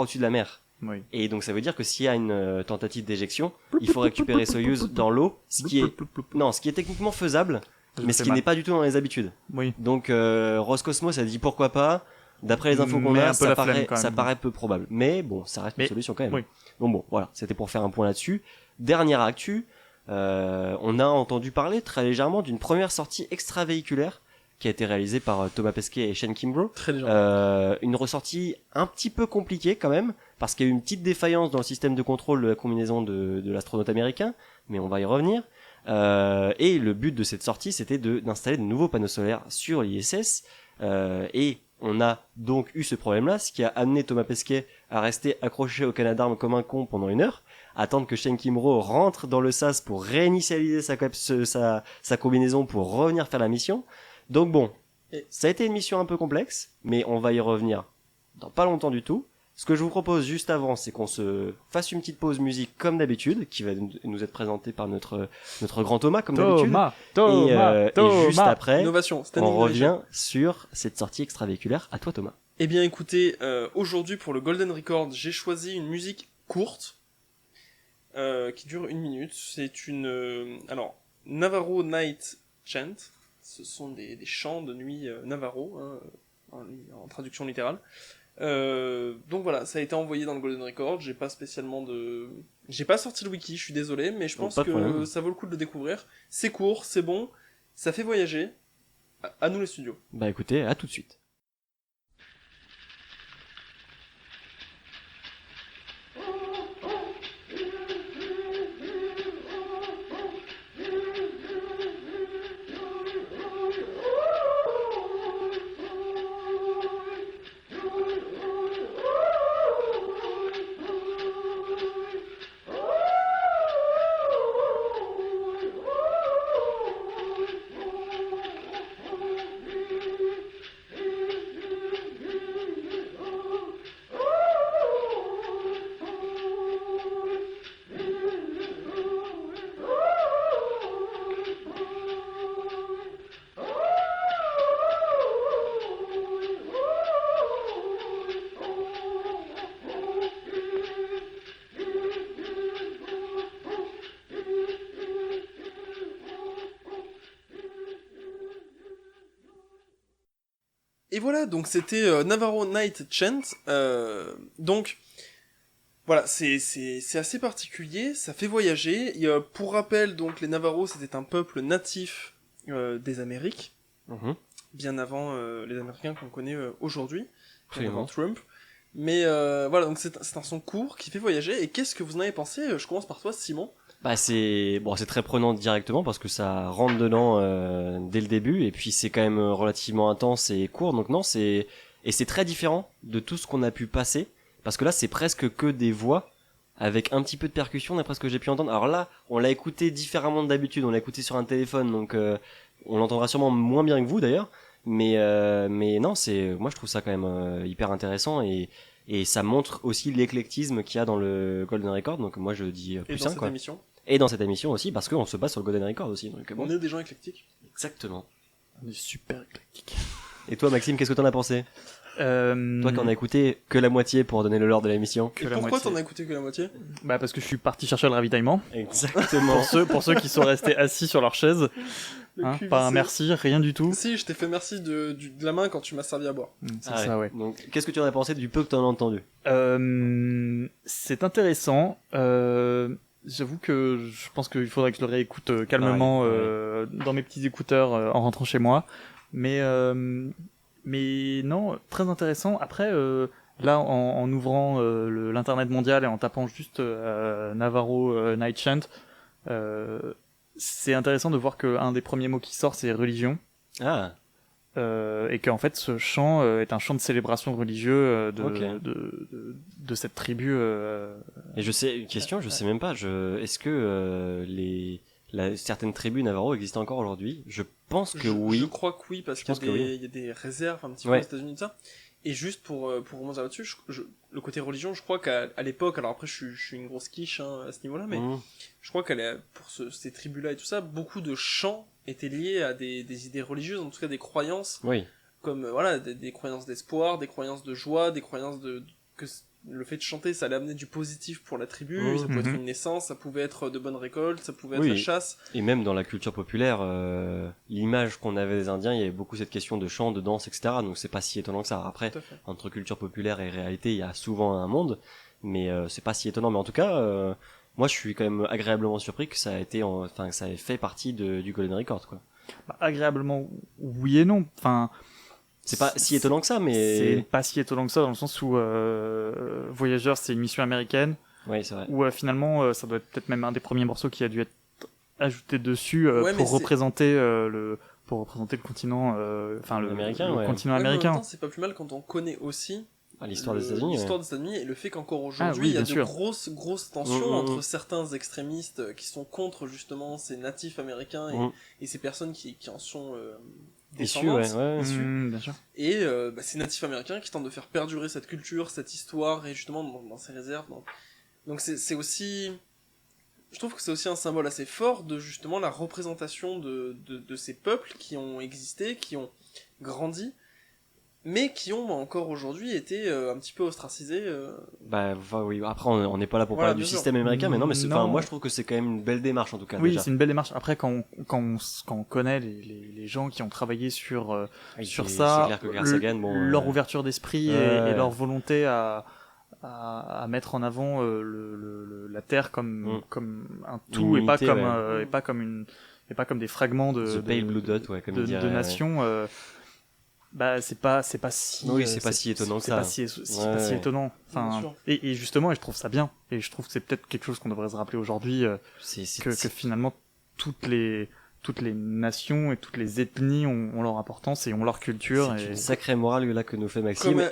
au-dessus de la mer. Oui. Et donc ça veut dire que s'il y a une tentative d'éjection, il faut récupérer Soyuz dans l'eau, ce qui est techniquement faisable, mais ce qui n'est pas du tout dans les habitudes. Oui. Donc Roscosmos a dit pourquoi pas. D'après les infos qu'on Mais a, un peu la flemme, quand même. ça paraît peu probable. Mais bon, ça reste une Mais, solution quand même. oui. Donc bon, voilà, c'était pour faire un point là-dessus. Dernière actu, on a entendu parler très légèrement d'une première sortie extravéhiculaire qui a été réalisée par Thomas Pesquet et Shane Kimbrough. Très légèrement. Une ressortie un petit peu compliquée quand même, parce qu'il y a eu une petite défaillance dans le système de contrôle de la combinaison de l'astronaute américain, mais on va y revenir. Et le but de cette sortie, c'était d'installer de nouveaux panneaux solaires sur l'ISS, et on a donc eu ce problème-là, ce qui a amené Thomas Pesquet à rester accroché au canadarme comme un con pendant 1 heure, attendre que Shane Kimbrough rentre dans le SAS pour réinitialiser sa combinaison pour revenir faire la mission. Donc bon, ça a été une mission un peu complexe, mais on va y revenir dans pas longtemps du tout. Ce que je vous propose juste avant, c'est qu'on se fasse une petite pause musique comme d'habitude, qui va nous être présentée par notre grand Thomas comme d'habitude. Et juste après, Innovation, standing on ovation. revient sur cette sortie extravéhiculaire. À toi Thomas. Eh bien écoutez, aujourd'hui pour le Golden Record, j'ai choisi une musique courte, qui dure 1 minute. C'est une... alors, Navarro Night Chant. Ce sont des chants de nuit Navarro, hein, en traduction littérale. Donc voilà, ça a été envoyé dans le Golden Record. J'ai pas sorti le wiki, je suis désolé, mais je pense pas de que problème. ça vaut le coup de le découvrir. C'est court, c'est bon, ça fait voyager. À nous les studios. Bah écoutez, à tout de suite. Et voilà, donc c'était Navarro Night Chant. Donc voilà, c'est assez particulier, ça fait voyager. Et, pour rappel, donc les Navarros c'était un peuple natif des Amériques, bien avant les Américains qu'on connaît aujourd'hui, bien avant Trump. Mais voilà, donc c'est un son court qui fait voyager. Et qu'est-ce que vous en avez pensé? Je commence par toi, Simon. Bah c'est très prenant directement parce que ça rentre dedans dès le début et puis c'est quand même relativement intense et court, donc non, c'est très différent de tout ce qu'on a pu passer parce que là c'est presque que des voix avec un petit peu de percussion d'après ce que j'ai pu entendre. Alors là on l'a écouté différemment de d'habitude, on l'a écouté sur un téléphone, donc on l'entendra sûrement moins bien que vous d'ailleurs, mais non, moi je trouve ça quand même hyper intéressant et ça montre aussi l'éclectisme qu'il y a dans le Golden Record, donc moi je dis plus et dans cette émission. Et dans cette émission aussi, parce qu'on se base sur le Golden Record aussi. Donc bon. On est des gens éclectiques. Exactement. On est super éclectique. Et toi Maxime, qu'est-ce que t'en as pensé? Toi qui en as écouté que la moitié pour donner le lore de l'émission. Et pourquoi t'en as écouté que la moitié? Bah parce que je suis parti chercher le ravitaillement. Exactement. pour ceux qui sont restés assis sur leur chaise. Hein, pas un merci, rien du tout. Si, je t'ai fait merci de la main quand tu m'as servi à boire. C'est ça, ouais. Donc, qu'est-ce que tu en as pensé du peu que t'en as entendu? C'est intéressant. J'avoue que je pense qu'il faudrait que je le réécoute calmement dans mes petits écouteurs en rentrant chez moi. Mais non, très intéressant. Après, là, en ouvrant l'internet mondial et en tapant juste Navarro Night Chant, c'est intéressant de voir qu'un des premiers mots qui sort, c'est religion. Ah. Et qu'en fait, ce chant est un chant de célébration religieux de cette tribu. Et je sais même pas. Est-ce que certaines tribus Navarro existent encore aujourd'hui? Je pense que oui. Je crois que oui, parce qu'il y a des réserves un petit peu aux États-Unis de ça. Et juste pour remonter là-dessus, le côté religion, je crois qu'à l'époque, alors après je suis une grosse quiche à ce niveau-là, mais je crois pour ces tribus-là et tout ça, beaucoup de chants étaient liés à des idées religieuses, en tout cas des croyances, comme voilà, des croyances d'espoir, des croyances de joie, des croyances que le fait de chanter, ça allait amener du positif pour la tribu, ça pouvait être une naissance, ça pouvait être de bonnes récoltes, ça pouvait être la chasse. Et même dans la culture populaire, l'image qu'on avait des Indiens, il y avait beaucoup cette question de chant, de danse, etc. Donc c'est pas si étonnant que ça. Après, entre culture populaire et réalité, il y a souvent un monde, mais c'est pas si étonnant. Mais en tout cas, moi je suis quand même agréablement surpris que ça a été, que ça ait fait partie du Golden Record, quoi. Bah, agréablement, oui et non. Enfin, c'est pas si étonnant que ça, mais c'est pas si étonnant que ça dans le sens où Voyageurs, c'est une mission américaine. Oui, c'est vrai. Où finalement, ça doit être peut-être même un des premiers morceaux qui a dû être ajouté dessus pour représenter le continent, le continent américain. En même temps, c'est pas plus mal quand on connaît aussi l'histoire des États-Unis. L'histoire des États-Unis et le fait qu'encore aujourd'hui, il y a de grosses tensions entre certains extrémistes qui sont contre justement ces natifs américains et ces personnes qui en sont issus. Bien sûr. Et ces natifs américains qui tentent de faire perdurer cette culture, cette histoire et justement dans ces réserves. Donc c'est aussi... Je trouve que c'est aussi un symbole assez fort de justement la représentation de ces peuples qui ont existé, qui ont grandi, mais qui ont encore aujourd'hui été un petit peu ostracisés. Oui. Après, on n'est pas là pour parler du système américain, mais non, mais moi je trouve que c'est quand même une belle démarche en tout cas. Oui, déjà. C'est une belle démarche. Après, quand on connaît les gens qui ont travaillé sur ça, c'est clair que Sagan, leur ouverture d'esprit et leur volonté à mettre en avant la Terre comme un tout unité, et pas comme des fragments de Blue Dot, de nations. C'est pas si c'est pas si étonnant que ça. C'est pas si étonnant. Enfin, et justement, je trouve ça bien. Et je trouve que c'est peut-être quelque chose qu'on devrait se rappeler aujourd'hui, que finalement toutes les nations et toutes les ethnies ont leur importance et ont leur culture. C'est une sacrée morale là que nous fait Maxime.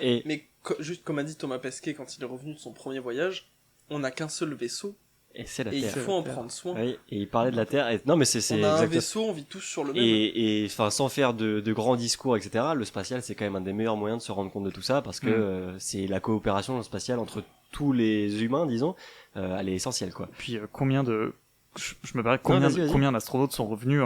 Juste comme a dit Thomas Pesquet quand il est revenu de son premier voyage, on n'a qu'un seul vaisseau. Et c'est la Terre. Il faut en prendre soin. Oui, et il parlait de la Terre. Non, mais c'est on a un vaisseau, on vit tous sur le même. Et sans faire de grands discours, etc. Le spatial, c'est quand même un des meilleurs moyens de se rendre compte de tout ça parce que c'est la coopération spatiale entre tous les humains, disons, elle est essentielle, quoi. Et puis je me parlais combien d'astronautes sont revenus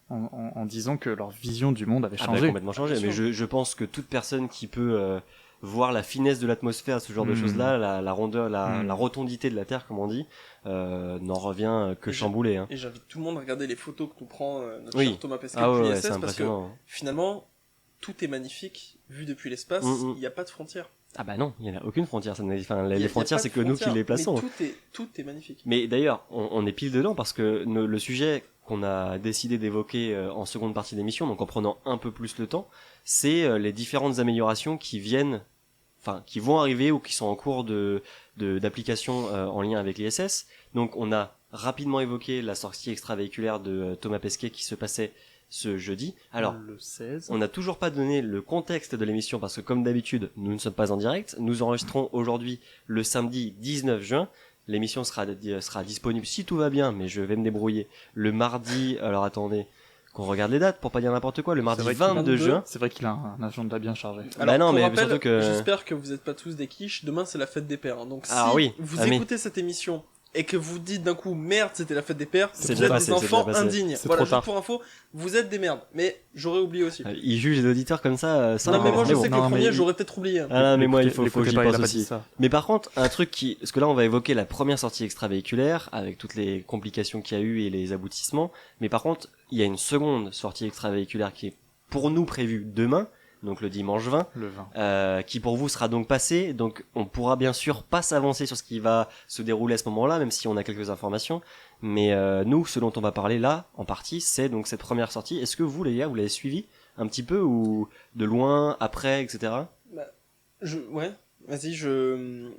en disant que leur vision du monde avait changé. Complètement changé. Mais je pense que toute personne qui peut voir la finesse de l'atmosphère, ce genre de choses-là, la rondeur, la rotondité de la Terre, comme on dit, n'en revient que chamboulé. Et j'invite tout le monde à regarder les photos que nous prend notre cher Thomas Pesquet depuis ISS, parce que finalement, tout est magnifique, vu depuis l'espace, il n'y a pas de frontières. Ah bah non, il n'y a aucune frontière. Enfin, les Y a frontières, pas c'est de que nous qui frontières, les plaçons. mais tout est magnifique. Mais d'ailleurs, on est pile dedans parce que le sujet qu'on a décidé d'évoquer en seconde partie d'émission, donc en prenant un peu plus le temps, c'est les différentes améliorations qui viennent, enfin, qui vont arriver ou qui sont en cours d'application en lien avec l'ISS. Donc on a rapidement évoqué la sortie extravéhiculaire de Thomas Pesquet qui se passait ce jeudi. Alors, le 16. on n'a toujours pas donné le contexte de l'émission parce que comme d'habitude, nous ne sommes pas en direct. Nous enregistrons aujourd'hui le samedi 19 juin. L'émission sera disponible si tout va bien, mais je vais me débrouiller le mardi. Alors attendez, qu'on regarde les dates pour pas dire n'importe quoi. Le mardi vrai qu'il 22 juin. C'est vrai qu'il a un agenda bien chargé. Alors, Bah non, pour mais rappel, surtout que- j'espère que vous n'êtes pas tous des quiches. Demain, c'est la fête des pères. Hein. Donc, si Ah oui. vous Ah, mais- écoutez cette émission et que vous dites d'un coup merde, c'était la fête des pères, C'est vous déjà êtes passé, des c'est enfants déjà passé. indignes. C'est Voilà, trop juste tard. pour info, vous êtes des merdes. Mais j'aurais oublié aussi. Il juge les auditeurs comme ça. non, mais moi, je bon. sais que Non, le mais premier, il- j'aurais peut-être oublié. Ah non, mais moi, il faut que L'écoutez j'y pas, il pense a pas dit aussi. ça. Mais par contre, un truc parce que là, on va évoquer la première sortie extravéhiculaire avec toutes les complications qu'il y a eu et les aboutissements. Mais par contre, il y a une seconde sortie extravéhiculaire qui est pour nous prévue demain, donc le dimanche 20, Le 20. qui pour vous sera donc passé. Donc, on pourra bien sûr pas s'avancer sur ce qui va se dérouler à ce moment-là, même si on a quelques informations. Mais nous, ce dont on va parler là, en partie, c'est donc cette première sortie. Est-ce que vous, les gars, vous l'avez suivi un petit peu ou de loin, après, etc. Ouais. Vas-y,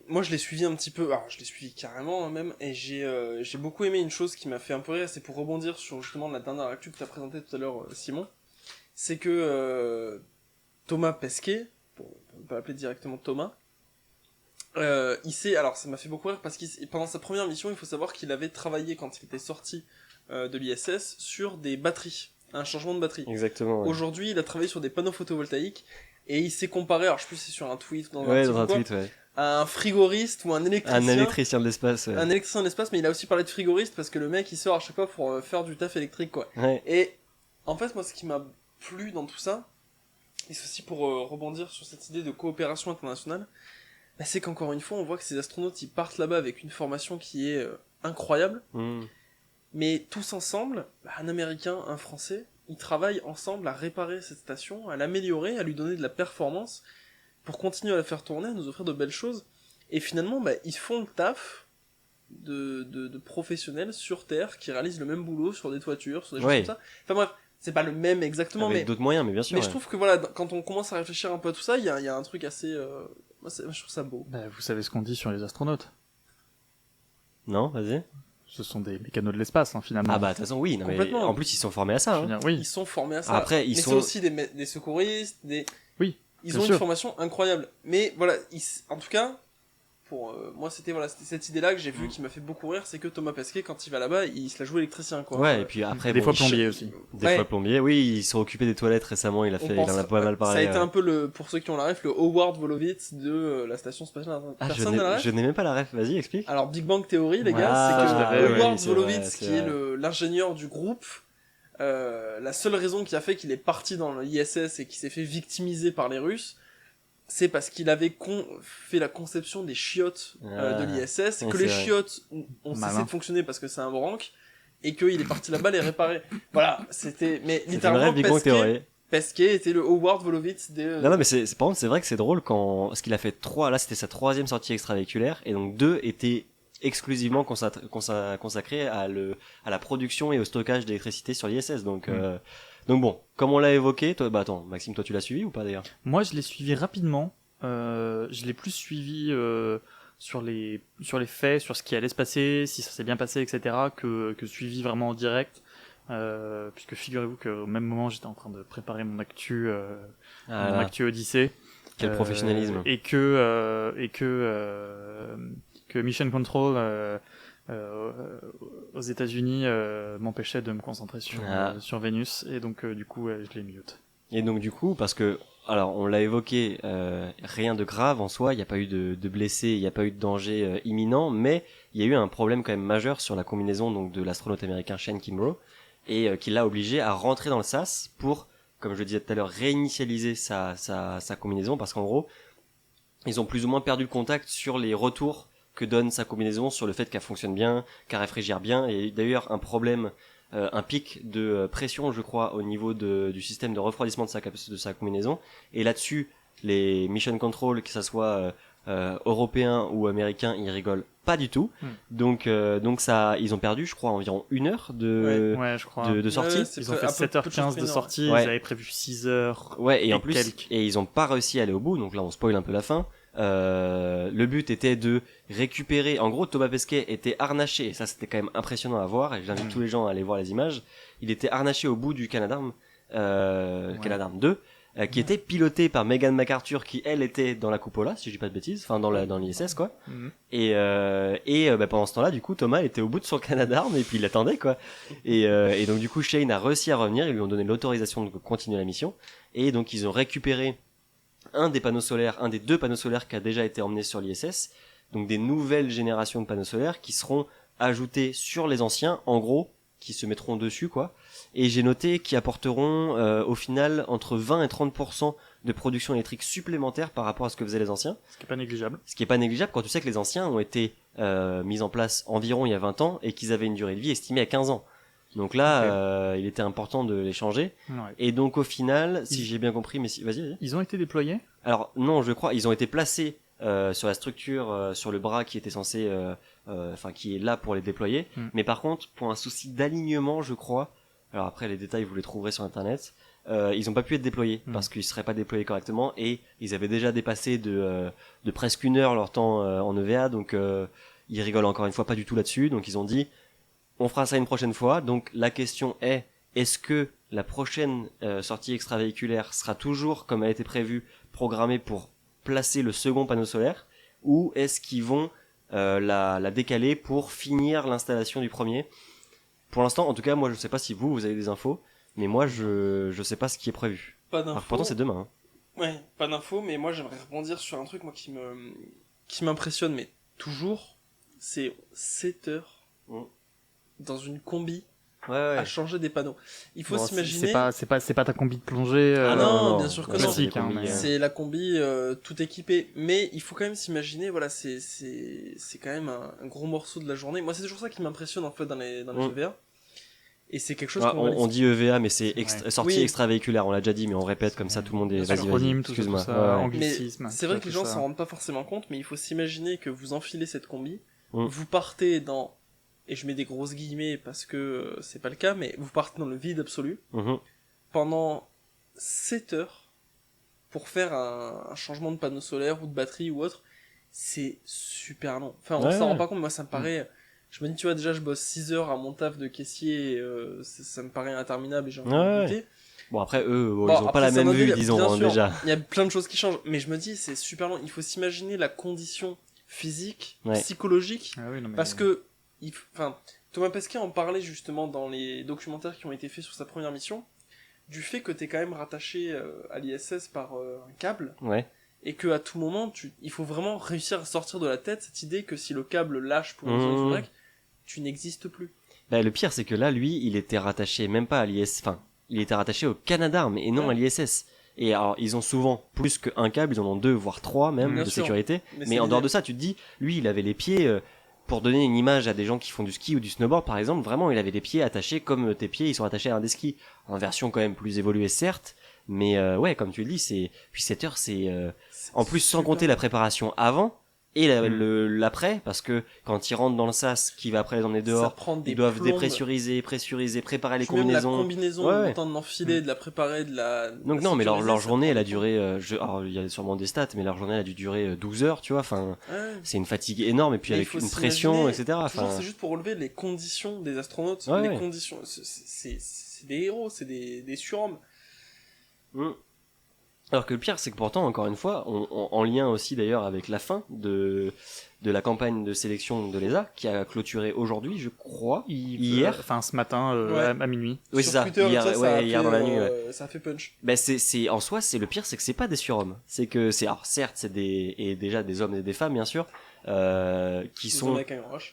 moi je l'ai suivi un petit peu, alors je l'ai suivi carrément hein, même, et j'ai beaucoup aimé une chose qui m'a fait un peu rire, c'est pour rebondir sur justement la dernière actu que tu as présentée tout à l'heure, Simon, c'est que Thomas Pesquet, pour ne pas l'appeler directement Thomas, alors ça m'a fait beaucoup rire parce que pendant sa première mission, il faut savoir qu'il avait travaillé quand il était sorti de l'ISS sur des batteries, un changement de batterie. Exactement. Ouais, Aujourd'hui, il a travaillé sur des panneaux photovoltaïques, et il s'est comparé, alors je sais plus si c'est sur un tweet, dans un ouais article dans un ou quoi, tweet, ouais. à un frigoriste ou un électricien. Un électricien de l'espace. Ouais. Un électricien de l'espace, mais il a aussi parlé de frigoriste parce que le mec il sort à chaque fois pour faire du taf électrique quoi. Ouais. Et en fait, moi ce qui m'a plu dans tout ça, et c'est aussi pour rebondir sur cette idée de coopération internationale, bah, c'est qu'encore une fois on voit que ces astronautes ils partent là-bas avec une formation qui est incroyable, Mmh. mais tous ensemble, bah, un Américain, un Français, ils travaillent ensemble à réparer cette station, à l'améliorer, à lui donner de la performance, pour continuer à la faire tourner, à nous offrir de belles choses. Et finalement, bah, ils font le taf de professionnels sur Terre qui réalisent le même boulot sur des toitures, sur des choses Ouais. comme ça. Enfin bref, c'est pas le même exactement, Avec mais d'autres moyens, mais bien sûr. je ouais. trouve que voilà, quand on commence à réfléchir un peu à tout ça, il y a un truc assez... moi, je trouve ça beau. Bah, vous savez ce qu'on dit sur les astronautes. Non, vas-y. Ce sont des mécanos de l'espace, hein, finalement. Ah bah de toute façon oui. Non, mais Complètement. en plus ils sont formés à ça. Je veux Hein. dire, oui. Ils sont formés à ça. Après, mais c'est aussi des secouristes, Oui, Ils bien ont sûr. une formation incroyable. Mais voilà, en tout cas, pour moi, c'était cette idée-là que j'ai vue qui m'a fait beaucoup rire, c'est que Thomas Pesquet, quand il va là-bas, il se la joue électricien, quoi. Ouais, et puis après Des bon, fois ils- plombier aussi. Des Ouais. fois plombier. Oui, ils sont occupés des toilettes récemment. Il On pense- en a pas mal parlé. Ça a été ouais. un peu pour ceux qui ont la ref, le Howard Wolowitz de la station spatiale. Ah, Personne n'a la ref? je n'ai même pas la ref. Vas-y, explique. Alors, Big Bang Theory, les gars, Ah, c'est je que l'avais, ouais, Howard c'est vrai, Wolowitz, c'est qui est vrai. l'ingénieur du groupe, la seule raison qui a fait qu'il est parti dans l'ISS et qu'il s'est fait victimiser par les Russes, c'est parce qu'il avait fait la conception des chiottes de l'ISS, ouais, que c'est les vrai. chiottes ont cessé Malin. de fonctionner parce que c'est un branque, et qu'il est parti là-bas les réparer. Voilà, c'était... Mais C'est une littéralement, vraie Big Bang Theory. Pesquet était le Howard Wolowitz des... Non, non, mais par contre, c'est vrai que c'est drôle parce qu'il a fait là, c'était sa troisième sortie extravéhiculaire, et donc 2 étaient exclusivement consacrés à la production et au stockage d'électricité sur l'ISS, donc bon, comme on l'a évoqué, toi, bah attends, Maxime, toi tu l'as suivi ou pas d'ailleurs? Moi, je l'ai suivi rapidement. Je l'ai plus suivi sur les faits, sur ce qui allait se passer, si ça s'est bien passé, etc., que suivi vraiment en direct. Puisque figurez-vous qu'au même moment, j'étais en train de préparer mon actu Ah mon là, actu Odyssey. quel professionnalisme. Et que Mission Control aux États-Unis m'empêchait de me concentrer sur Vénus, et donc du coup je l'ai mute. Et donc du coup, parce que, alors on l'a évoqué, rien de grave en soi, il n'y a pas eu de blessés, il n'y a pas eu de danger imminent, mais il y a eu un problème quand même majeur sur la combinaison donc de l'astronaute américain Shane Kimbrough, et qui l'a obligé à rentrer dans le SAS pour, comme je le disais tout à l'heure, réinitialiser sa combinaison, parce qu'en gros, ils ont plus ou moins perdu le contact sur les retours que donne sa combinaison, sur le fait qu'elle fonctionne bien, qu'elle réfrigère bien, et d'ailleurs un problème un pic de pression, je crois, au niveau du système de refroidissement de sa combinaison. Et là-dessus, les mission control, que ça soit européens ou américains, ils rigolent pas du tout. Donc ça, ils ont perdu, je crois, environ 1 heure Ouais, je crois. de sortie. Ils ont fait 7h15 de sortie, Ouais. ils avaient prévu 6h. Ouais, et en plus, quelques. et ils ont pas réussi à aller au bout, donc là on spoil un peu la fin. Le but était de récupérer, en gros Thomas Pesquet était harnaché, et ça c'était quand même impressionnant à voir, et j'invite tous les gens à aller voir les images. Il était harnaché au bout du Canadarm, Canadarm 2, qui était piloté par Megan McArthur, qui elle était dans la cupola, si je dis pas de bêtises, enfin dans l'ISS quoi. Et pendant ce temps-là, du coup, Thomas était au bout de son Canadarm et puis il attendait quoi. Et donc du coup, Shane a réussi à revenir, ils lui ont donné l'autorisation de continuer la mission. Et donc ils ont récupéré un des 2 panneaux solaires qui a déjà été emmené sur l'ISS. Donc des nouvelles générations de panneaux solaires qui seront ajoutés sur les anciens, en gros, qui se mettront dessus quoi. Et j'ai noté qu'ils apporteront au final entre 20 et 30% de production électrique supplémentaire par rapport à ce que faisaient les anciens. Ce qui est pas négligeable. Ce qui est pas négligeable quand tu sais que les anciens ont été mis en place environ il y a 20 ans et qu'ils avaient une durée de vie estimée à 15 ans. Donc là, il était important de les changer. Ouais. Et donc au final, si j'ai bien compris, mais vas-y. Ils ont été déployés? Alors non, je crois, ils ont été placés sur la structure, sur le bras qui était censé, qui est là pour les déployer. Mais par contre, pour un souci d'alignement, je crois, alors après les détails vous les trouverez sur internet, ils ont pas pu être déployés parce qu'ils seraient pas déployés correctement et ils avaient déjà dépassé de presque 1 heure leur temps en EVA, donc ils rigolent encore une fois pas du tout là-dessus. Donc ils ont dit on fera ça une prochaine fois. Donc la question est-ce que la prochaine sortie extravéhiculaire sera toujours comme elle a été prévue, programmée pour placer le second panneau solaire, ou est-ce qu'ils vont la décaler pour finir l'installation du premier? Pour l'instant, en tout cas, moi je sais pas si vous avez des infos, mais moi je sais pas ce qui est prévu. Pas d'infos. Alors, pourtant c'est demain. Ouais, pas d'infos, mais moi j'aimerais rebondir sur un truc moi qui m'impressionne, mais toujours, c'est 7 heures dans une combi à changer des panneaux. Il faut s'imaginer. C'est pas ta combi de plongée. Non, bien sûr que non. Classique, C'est la combi tout équipée, mais il faut quand même s'imaginer. Voilà, c'est quand même un gros morceau de la journée. Moi, c'est toujours ça qui m'impressionne en fait dans les EVA. Et c'est quelque chose on dit EVA, mais c'est sortie Oui. extravéhiculaire, on l'a déjà dit, mais on répète comme ça tout le monde est. Vas-y, excuse-moi. Anglicisme. C'est vrai que les gens s'en rendent pas forcément compte, mais il faut s'imaginer que vous enfilez cette combi, vous partez dans, et je mets des grosses guillemets parce que c'est pas le cas, mais vous partez dans le vide absolu pendant 7 heures pour faire un changement de panneau solaire ou de batterie ou autre. C'est super long. Enfin, on s'en rend pas compte, moi ça me paraît. Je me dis, tu vois, déjà, je bosse 6 heures à mon taf de caissier, ça me paraît interminable et j'ai envie de buter. Bon, après, eux, ils ont pas la même vue, disons, déjà. Il y a plein de choses qui changent, mais je me dis, c'est super long. Il faut s'imaginer la condition physique, psychologique, parce que, Thomas Pesquet en parlait justement dans les documentaires qui ont été faits sur sa première mission, du fait que t'es quand même rattaché à l'ISS par un câble. Et que à tout moment, il faut vraiment réussir à sortir de la tête cette idée que si le câble lâche pour une raison X, tu n'existes plus. Bah, le pire, c'est que là, lui, il était rattaché même pas à l'ISS, il était rattaché au Canadarm et non à l'ISS. Et alors, ils ont souvent plus qu'un câble, ils en ont 2, voire 3 même, de sécurité. Mais en dehors de ça, tu te dis, lui, il avait les pieds, pour donner une image à des gens qui font du ski ou du snowboard, par exemple, vraiment, il avait les pieds attachés comme tes pieds, ils sont attachés à un des skis. En version quand même plus évoluée, certes. Mais comme tu le dis, puis 7 heures, c'est en plus sans compter la préparation avant et l'après, parce que quand ils rentrent dans le sas qui va après les emmener dehors, ils doivent dépressuriser, pressuriser, préparer les combinaisons. Même la combinaison, le temps de l'enfiler, de la préparer, de la... Donc non, mais leur journée, elle a duré, alors il y a sûrement des stats, mais leur journée, elle a dû durer 12 heures, tu vois, c'est une fatigue énorme, et puis avec une pression, etc. C'est juste pour relever les conditions des astronautes, les conditions, c'est des héros, c'est des surhommes. Alors que le pire, c'est que pourtant, encore une fois, en lien aussi d'ailleurs avec la fin de la campagne de sélection de l'ESA, qui a clôturé aujourd'hui, je crois, hier. Enfin, ce matin, à minuit. Oui, c'est ça. Twitter, hier dans la nuit. Ça a fait punch. Ben, en soi, le pire, c'est que c'est pas des surhommes. C'est que alors certes, c'est déjà des hommes et des femmes, bien sûr, qui sont. Avec un grand H.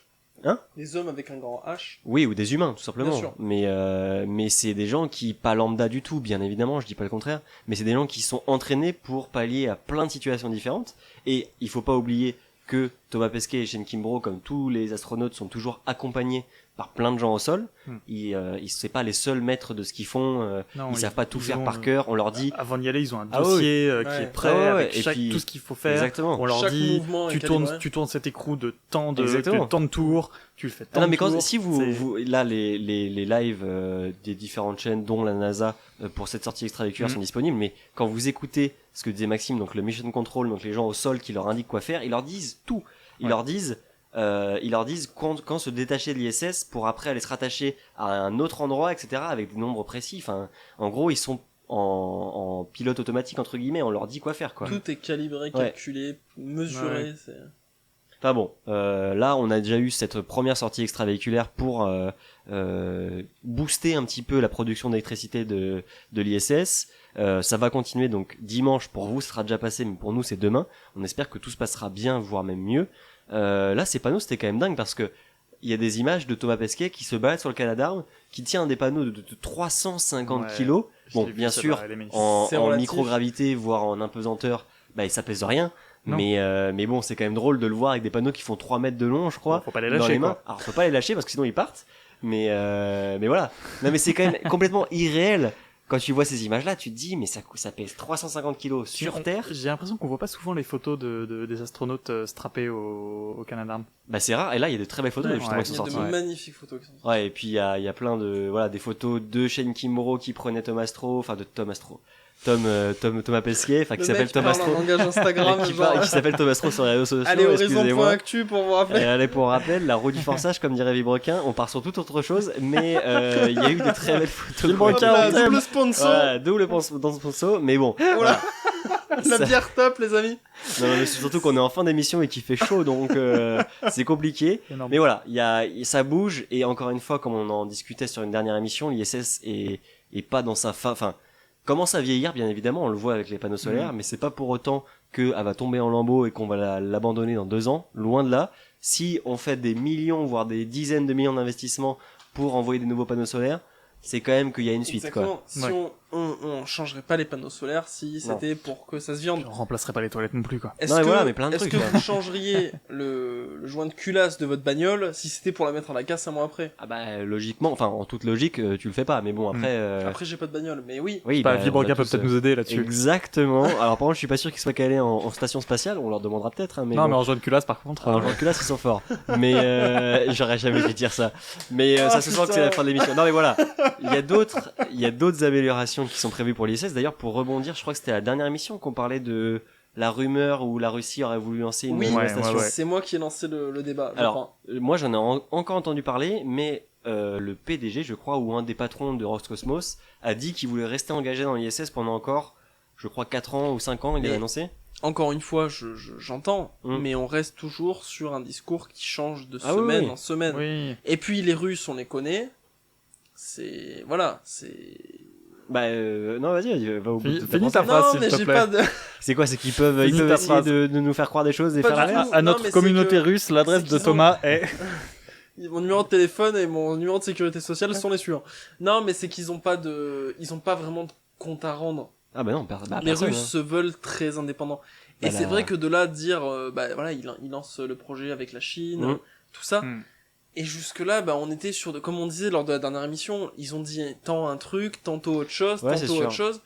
Des hommes avec un grand H. Oui, ou des humains, tout simplement. Bien sûr. Mais c'est des gens qui, pas lambda du tout, bien évidemment, je dis pas le contraire, mais c'est des gens qui sont entraînés pour pallier à plein de situations différentes. Et il faut pas oublier que Thomas Pesquet et Shane Kimbrough, comme tous les astronautes, sont toujours accompagnés par plein de gens au sol. C'est pas les seuls maîtres de ce qu'ils font. Ils savent pas tout faire par cœur. On leur dit. Avant d'y aller, ils ont un dossier qui est prêt avec tout ce qu'il faut faire. Exactement. On leur Chaque dit mouvement est tu tournes cet écrou de tant de tours, tu le fais tant non, de mais tours. Si vous là les lives des différentes chaînes, dont la NASA pour cette sortie extravéhiculaire sont disponibles. Mais quand vous écoutez ce que disait Maxime, donc le mission control, donc les gens au sol qui leur indiquent quoi faire, ils leur disent tout. Ils leur disent quand se détacher de l'ISS pour après aller se rattacher à un autre endroit, etc. avec des nombres précis. Enfin, en gros, ils sont en pilote automatique entre guillemets. On leur dit quoi faire, quoi. Tout est calibré, calculé, mesuré. C'est... Enfin bon, là, on a déjà eu cette première sortie extravéhiculaire pour booster un petit peu la production d'électricité de l'ISS. Ça va continuer, donc dimanche pour vous, ça sera déjà passé, mais pour nous c'est demain. On espère que tout se passera bien, voire même mieux. Là, ces panneaux, c'était quand même dingue parce que il y a des images de Thomas Pesquet qui se balade sur le Canadarm, qui tient un des panneaux de 350 kilos. Bon, bien sûr, en microgravité, voire en impesanteur, ça pèse rien. Mais bon, c'est quand même drôle de le voir avec des panneaux qui font 3 mètres de long, je crois. Bon, faut pas les lâcher, quoi. Alors, faut pas les lâcher parce que sinon ils partent. Mais voilà. Non, mais c'est quand même complètement irréel. Quand tu vois ces images-là, tu te dis, mais ça pèse 350 kilos sur Terre. J'ai l'impression qu'on voit pas souvent les photos des astronautes strappés au Canadarm. C'est rare. Et là, il y a de très belles photos, justement, qui sont sorties. Il y a de magnifiques photos qui sont sorties. Ouais, et puis il y a plein des photos de Shane Kimbrough qui prenait Thomas Pesquet, qui s'appelle Thomas Stroh. Langage Instagram, qui s'appelle Thomas Stroh sur les réseaux sociaux. Allez, horizon.actu pour vous rappeler. Allez, pour rappel, la roue du forçage, comme dirait Vibrequin, on part sur toute autre chose, mais il y a eu de très belles photos. Vibrequin, double sponsor. Voilà, double sponsor, mais bon. Voilà. La bière top, les amis. Non, mais c'est surtout qu'on est en fin d'émission et qu'il fait chaud, donc c'est compliqué. Mais voilà, ça bouge, et encore une fois, comme on en discutait sur une dernière émission, l'ISS est pas dans sa fin, commence à vieillir, bien évidemment, on le voit avec les panneaux solaires, mais c'est pas pour autant qu'elle va tomber en lambeaux et qu'on va l'abandonner dans 2 ans, loin de là. Si on fait des millions, voire des dizaines de millions d'investissements pour envoyer des nouveaux panneaux solaires, c'est quand même qu'il y a une suite. Exactement. Quoi. Si on changerait pas les panneaux solaires si c'était pour que ça se viande. On remplacerait pas les toilettes non plus, quoi. Est-ce que vous changeriez le joint de culasse de votre bagnole si c'était pour la mettre à la casse un mois après? Logiquement, en toute logique, tu le fais pas, mais bon, après... Après, j'ai pas de bagnole, mais oui. Vibrequin peut peut-être nous aider là-dessus. Exactement. Alors, par contre, je suis pas sûr qu'ils soient calés en station spatiale, on leur demandera peut-être, hein, mais non, mais en joint de culasse, par contre. En joint de culasse, ils sont forts. Mais, j'aurais jamais dû dire ça. Mais, ça se sent que c'est la fin de l'émission. Non, mais voilà. Il y a d'autres améliorations qui sont prévues pour l'ISS. D'ailleurs, pour rebondir, je crois que c'était la dernière émission qu'on parlait de la rumeur où la Russie aurait voulu lancer une nouvelle station. C'est moi qui ai lancé le débat. Alors, moi j'en ai encore entendu parler, mais le PDG, je crois, ou un des patrons de Roscosmos, a dit qu'il voulait rester engagé dans l'ISS pendant encore, je crois, 4 ans ou 5 ans, il a annoncé. Encore une fois, j'entends, mais on reste toujours sur un discours qui change de semaine en semaine. Oui. Et puis les Russes, on les connaît. Non, vas-y, va au bout de finis ta phrase, s'il te plaît. C'est quoi, c'est qu'ils peuvent essayer de nous faire croire des choses et faire l'inverse. À notre communauté russe, l'adresse de Thomas est... Mon numéro de téléphone et mon numéro de sécurité sociale sont les suivants. Non, mais c'est qu'ils ont pas vraiment de compte à rendre. Ah bah non, les Russes se veulent très indépendants. Et c'est vrai que de là dire, ils lancent le projet avec la Chine, tout ça. Et jusque-là, on était comme on disait lors de la dernière émission, ils ont dit tant un truc, tantôt autre chose, autre chose.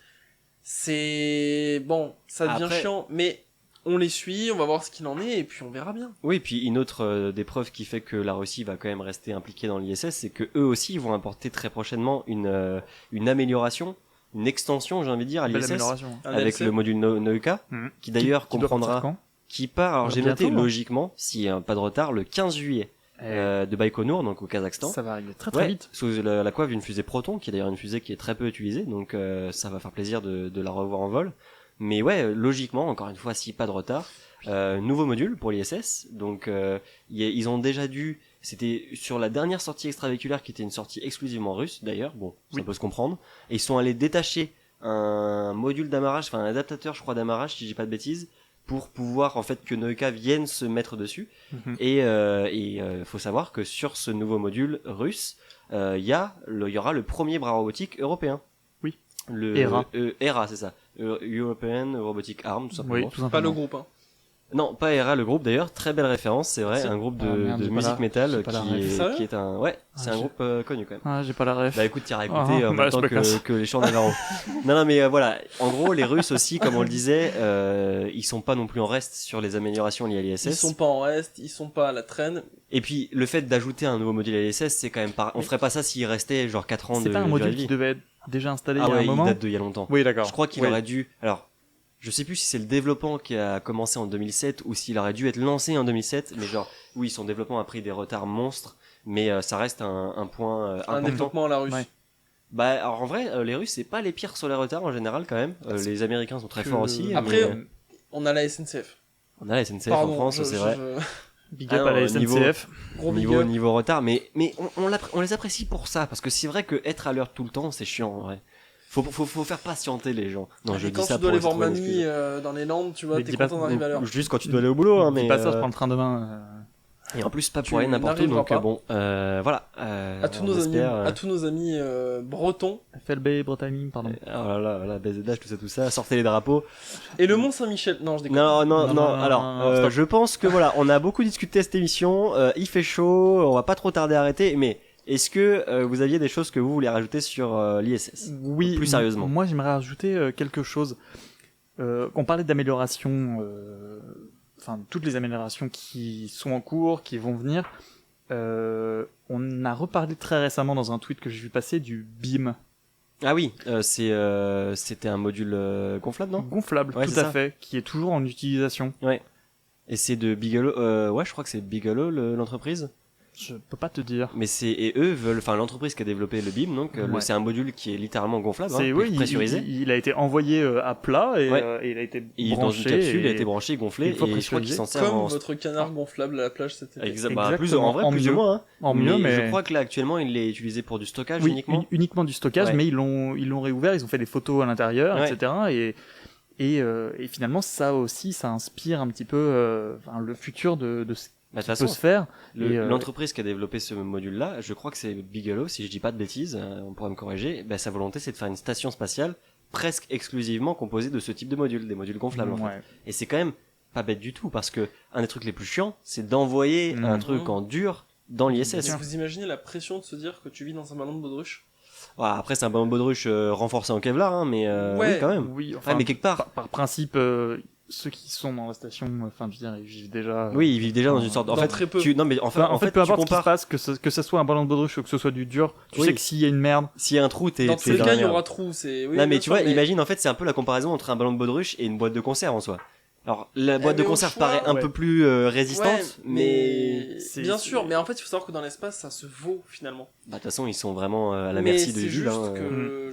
C'est, ça devient chiant, mais on les suit, on va voir ce qu'il en est, et puis on verra bien. Oui, puis une autre des preuves qui fait que la Russie va quand même rester impliquée dans l'ISS, c'est que eux aussi vont apporter très prochainement une amélioration, une extension, j'ai envie de dire, à l'ISS, avec le module Nauka, qui d'ailleurs comprendra, qui part, alors j'ai noté logiquement, s'il n'y a pas de retard, le 15 juillet. De Baïkonour, donc au Kazakhstan. Ça va arriver très vite. Sous la coiffe d'une fusée Proton, qui est d'ailleurs une fusée qui est très peu utilisée, donc ça va faire plaisir de la revoir en vol. Mais logiquement, encore une fois, si pas de retard, nouveau module pour l'ISS. Donc ils ont déjà c'était sur la dernière sortie extravéhiculaire qui était une sortie exclusivement russe, d'ailleurs, ça peut se comprendre. Et ils sont allés détacher un module d'amarrage, un adaptateur, je crois, d'amarrage, si j'ai pas de bêtises, pour pouvoir en fait que Nauka vienne se mettre dessus. Et faut savoir que sur ce nouveau module russe, il y aura le premier bras robotique européen. Oui. ERA, c'est ça. European Robotic Arm, tout simplement. Oui, tout simplement. Pas le groupe. Non, pas ERA, le groupe d'ailleurs, très belle référence, c'est vrai, C'est- un groupe de, Ah, merde, de j'ai pas musique la- métal j'ai pas la ref. Sérieux qui est un... Ouais, c'est Ah, un j'ai- groupe connu quand même. Ah, j'ai pas la ref. Bah écoute, tu iras écouter Ah, en bah, même je temps me casse. que les chants Navarro. Non, mais voilà, en gros, les Russes aussi, comme on le disait, ils sont pas non plus en reste sur les améliorations liées à l'ISS. Ils sont pas en reste, ils sont pas à la traîne. Et puis, le fait d'ajouter un nouveau module à l'ISS, c'est quand même pas... On ferait pas ça s'il restait genre 4 ans de C'est pas un durée module de vie. qui devait être déjà installé Ah il y a ouais, un moment. il date d'il y a longtemps. Oui, d'accord. Je crois qu'il Oui. aurait dû... Alors, je sais plus si c'est le développement qui a commencé en 2007 ou s'il aurait dû être lancé en 2007, mais genre, oui, son développement a pris des retards monstres, mais ça reste un point Un important. développement à la russe. Ouais. Bah, alors en vrai, les Russes, c'est pas les pires sur les retards en général quand même. Les Américains sont très Que- forts aussi. Après, mais, On a la SNCF. on a la SNCF Pardon, en France, c'est vrai. Big Ah up non, à la niveau- SNCF. Gros big Niveau, up. niveau retard, mais on les apprécie pour ça, parce que c'est vrai que être à l'heure tout le temps, c'est chiant en vrai. Faut faire patienter les gens. Non, Et je quand dis ça tu dois pour aller voir trouver une Mamie excuse. dans les Landes, tu vois, Mais t'es dis pas- content d'arriver à l'heure. Juste quand tu dois aller au boulot, hein, mais Dis pas ça, je prends le train demain. et en plus pas Tu pour aller n'importe où, n'arriveras donc pas. bon, voilà. À tous nos amis, à tous nos amis bretons. FLB, Bretagne, pardon. Oh là là, là, BZH, tout ça, sortez les drapeaux. Et le Mont Saint-Michel. Non, je déconne. Non, Alors, non, stop. je pense que voilà, on a beaucoup discuté cette émission. Il fait chaud, on va pas trop tarder à arrêter. Mais est-ce que vous aviez des choses que vous voulez rajouter sur l'ISS? Oui, Plus sérieusement. Moi, j'aimerais rajouter quelque chose. On parlait d'amélioration, enfin, toutes les améliorations qui sont en cours, qui vont venir. On a reparlé très récemment dans un tweet que j'ai vu passer du BIM. Ah oui, c'était un module gonflable, non? Gonflable, Ouais, tout c'est à ça. fait, qui est toujours en utilisation. Et c'est de Bigelow. Ouais, je crois que c'est Bigelow l'entreprise. Je peux pas te dire. Mais et eux veulent, enfin l'entreprise qui a développé le BIM, donc Ouais. c'est un module qui est littéralement gonflable, C'est hein, oui, pressurisé. il a été envoyé à plat et, Ouais. et il a été Et dans une branché. capsule, il a et- été branché, gonflé, une fois et je crois qu'il pressurisé. s'en sert Comme en... votre canard gonflable à la plage cet été. Bah, plus, en vrai, en plus mieux. ou moins. Hein. En mieux, mais je crois que là actuellement, il est utilisé pour du stockage oui, uniquement. uniquement du stockage, Ouais. mais ils l'ont réouvert, ils ont fait des photos à l'intérieur, Ouais. etc. Et finalement, ça aussi, ça inspire un petit peu enfin, le futur de ce Bah, de qui toute peut façon, se faire. Et, l'entreprise qui a développé ce module-là, je crois que c'est Bigelow, si je dis pas de bêtises, on pourrait me corriger. Bah, sa volonté, c'est de faire une station spatiale presque exclusivement composée de ce type de modules, des modules gonflables. En fait. ouais. Et c'est quand même pas bête du tout, parce que un des trucs les plus chiants, c'est d'envoyer un Mhm. truc en dur dans l'ISS. Mais vous imaginez la pression de se dire que tu vis dans un ballon de baudruche? Ouais, après, c'est un ballon de baudruche renforcé en Kevlar, hein, mais Ouais. oui, quand même. Oui, Ouais, enfin, mais quelque part. par principe, ceux qui sont dans la station, enfin, je veux dire, ils vivent déjà. Oui, ils vivent déjà dans une sorte. En Dans fait, très peu. Non, mais Enfin, en fait, peu tu importe ce qui se compares. passe, que ce soit un ballon de baudruche ou que ce soit du dur, tu Oui. sais que s'il y a une merde, S'il y a un trou, t'es Dans tous t'es les dans cas, la il y merde. aura trou. C'est. Oui, Non, mais bien tu sûr, vois, imagine en fait, c'est un peu la comparaison entre un ballon de baudruche et une boîte de conserve en soi. Alors, la boîte de mais au conserve choix, paraît un ouais. peu plus résistante, Ouais, mais. c'est- bien c'est- sûr, mais en fait, il faut savoir que dans l'espace, ça se vaut finalement. Bah, de toute façon, ils sont vraiment à la Mais merci de c'est Jules. juste Hein. que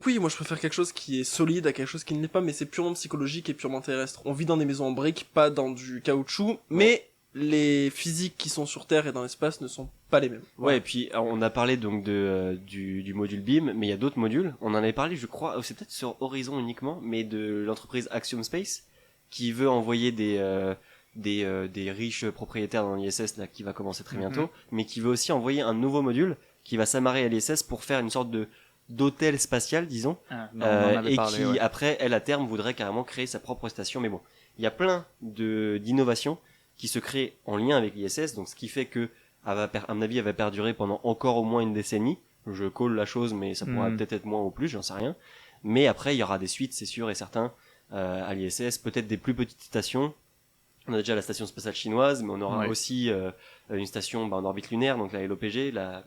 oui, moi je préfère quelque chose qui est solide à quelque chose qui ne l'est pas, mais c'est purement psychologique et purement terrestre. On vit dans des maisons en briques, pas dans du caoutchouc, mais les physiques qui sont sur Terre et dans l'espace ne sont pas les mêmes. Ouais, et puis on a parlé donc du module BIM, mais il y a d'autres modules. On en avait parlé, je crois, c'est peut-être sur Horizon uniquement, mais de l'entreprise Axiom Space qui veut envoyer des riches propriétaires dans l'ISS là qui va commencer très bientôt, mais qui veut aussi envoyer un nouveau module qui va s'amarrer à l'ISS pour faire une sorte de d'hôtel spatial, disons, on en avait et parlé, qui ouais. après, elle à terme voudrait carrément créer sa propre station. Mais bon, il y a plein d'innovations qui se créent en lien avec l'ISS, donc ce qui fait que à mon avis, elle va perdurer pendant encore au moins une décennie. Je colle la chose, mais ça pourra peut-être être moins ou plus, j'en sais rien. Mais après, il y aura des suites, c'est sûr et certain, à l'ISS, peut-être des plus petites stations. On a déjà la station spatiale chinoise, mais on aura Ouais. aussi une station en orbite lunaire, donc la LOPG, la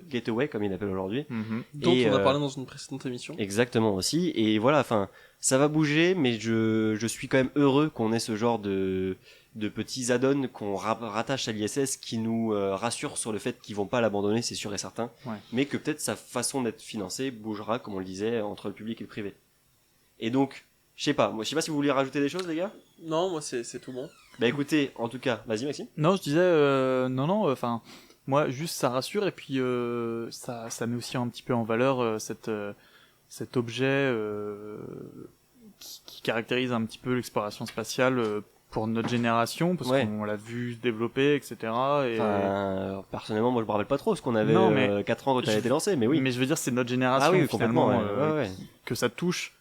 Gateway comme il l'appelle aujourd'hui. Mhm. Dont Et, on a parlé dans une précédente émission. Exactement aussi. Et voilà, enfin, ça va bouger, mais je suis quand même heureux qu'on ait ce genre de petits add-ons qu'on rattache à l'ISS qui nous rassurent sur le fait qu'ils vont pas l'abandonner, c'est sûr et certain. Ouais. Mais que peut-être sa façon d'être financée bougera, comme on le disait, entre le public et le privé. Et donc, je sais pas si vous vouliez rajouter des choses, les gars. Non, moi c'est tout bon. Bah écoutez, en tout cas, vas-y Maxime. Non, je disais, non, enfin, moi, juste ça rassure et puis ça met aussi un petit peu en valeur cet objet qui caractérise un petit peu l'exploration spatiale pour notre génération, parce Ouais. qu'on l'a vu se développer, etc. Et... Personnellement, moi je me rappelle pas trop ce qu'on avait Non, mais 4 ans quand elle a je- été lancée, mais oui. Mais je veux dire, c'est notre génération Ah oui, finalement complètement, ouais, ouais. que ça touche.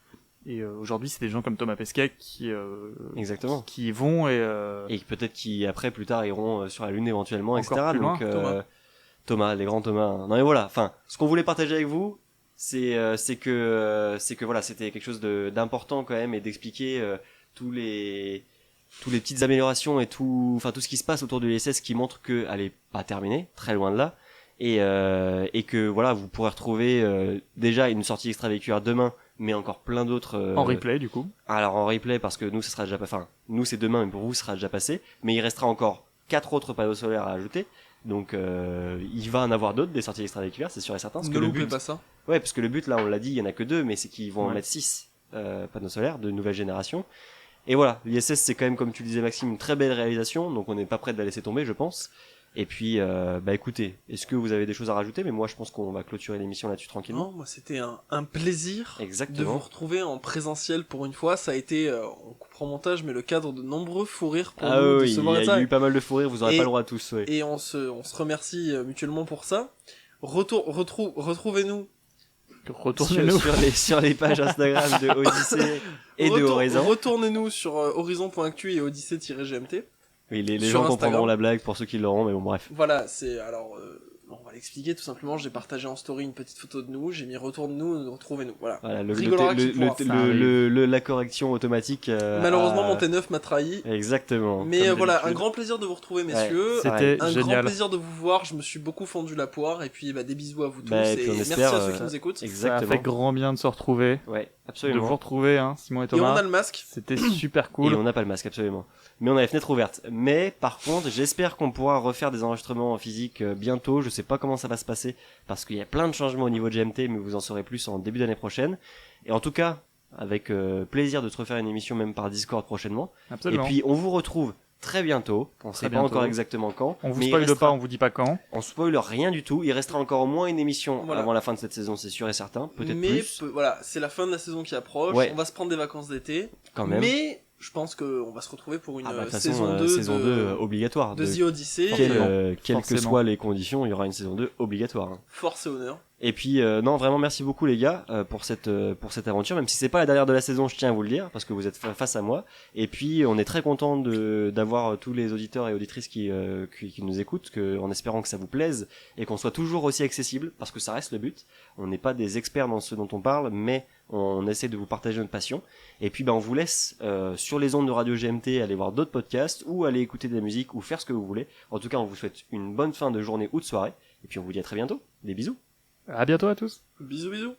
Et aujourd'hui, c'est des gens comme Thomas Pesquet Exactement. qui y vont Et peut-être qui après plus tard iront sur la lune éventuellement, Encore etc. plus loin, Donc Thomas, les grands Thomas. Non mais voilà. Enfin, ce qu'on voulait partager avec vous, c'est que voilà, c'était quelque chose d'important quand même et d'expliquer tous les petites améliorations et tout ce qui se passe autour de l'ISS qui montre que elle est pas terminée, très loin de là. Et que voilà, vous pourrez retrouver déjà une sortie extravéhiculaire demain, mais encore plein d'autres en replay du coup. Alors en replay parce que nous ça sera déjà enfin nous c'est demain mais pour vous ça sera déjà passé, mais il restera encore 4 autres panneaux solaires à ajouter. Donc il va en avoir d'autres des sorties extravéhiculaires, c'est sûr et certain parce Ne que le loupez but pas ça. Ouais, parce que le but là on l'a dit, il y en a que 2 mais c'est qu'ils vont en Ouais. mettre 6 panneaux solaires de nouvelle génération. Et voilà, l'ISS c'est quand même comme tu le disais Maxime une très belle réalisation, donc on n'est pas prêt de la laisser tomber je pense. Et puis, bah écoutez, est-ce que vous avez des choses à rajouter? Mais moi, je pense qu'on va clôturer l'émission là-dessus tranquillement. Non, moi c'était un plaisir Exactement. de vous retrouver en présentiel pour une fois. Ça a été, on coupera en montage, mais le cadre de nombreux fous rires pour Ah nous de oui, se il voir y et ça. a eu pas mal de fous rires, vous aurez Et- pas le droit à tous. Ouais. Et on se remercie mutuellement pour ça. Retrouvez-nous. Retournez-nous. sur les pages Instagram de Odyssée et de Horizon. Retournez-nous sur horizon.actu et odyssée-gmt. Oui, les sur gens Instagram. comprendront la blague pour ceux qui l'auront, mais bon, bref. Voilà, c'est alors on va l'expliquer tout simplement. J'ai partagé en story une petite photo de nous, j'ai mis retournez-nous, retrouvez-nous. Voilà. Voilà, Rigolera qui pourra. Ça arrive. la correction automatique. Malheureusement, a- mon T9 m'a trahi. Exactement. Mais comme voilà, d'habitude. un grand plaisir de vous retrouver, messieurs. C'était Un grand génial. plaisir de vous voir. Je me suis beaucoup fendu la poire. Et puis, bah, des bisous à vous tous. Bah, et et puis on merci espère, à ceux qui nous écoutent. Ça a Exactement. fait grand bien de se retrouver, Ouais, de vous absolument. retrouver, hein, Simon et Et on Thomas. a le masque. C'était super Et cool. on n'a pas le masque, absolument. Mais on a les fenêtres ouvertes. Mais par contre, j'espère qu'on pourra refaire des enregistrements physiques bientôt. Je sais pas comment ça va se passer parce qu'il y a plein de changements au niveau de GMT, mais vous en saurez plus en début d'année prochaine. Et en tout cas, avec plaisir de te refaire une émission même par Discord prochainement. Absolument. Et puis on vous retrouve très bientôt. On sait pas bientôt. encore exactement quand. On vous mais il spoile restera- pas, on vous dit pas quand. On spoil rien du tout. Il restera encore au moins une émission Voilà. avant la fin de cette saison, c'est sûr et certain. Peut-être Mais plus. voilà, c'est la fin de la saison qui approche. Ouais. On va se prendre des vacances d'été. Quand même. Mais je pense qu'on va se retrouver pour une Ah bah, de toute façon, saison 2 saison de, 2 obligatoire. de The Odyssey. Forcément. Quelles que Forcément. soient les conditions, il y aura une saison 2 obligatoire. Hein. Force et honneur. Et puis non, vraiment merci beaucoup les gars pour cette aventure, même si c'est pas la dernière de la saison, je tiens à vous le dire parce que vous êtes face à moi. Et puis on est très content d'avoir tous les auditeurs et auditrices qui nous écoutent, en espérant que ça vous plaise et qu'on soit toujours aussi accessible parce que ça reste le but. On n'est pas des experts dans ce dont on parle, mais on essaie de vous partager notre passion. Et puis on vous laisse sur les ondes de Radio GMT aller voir d'autres podcasts ou aller écouter de la musique ou faire ce que vous voulez. En tout cas, on vous souhaite une bonne fin de journée ou de soirée. Et puis on vous dit à très bientôt. Des bisous. À bientôt à tous. Bisous bisous.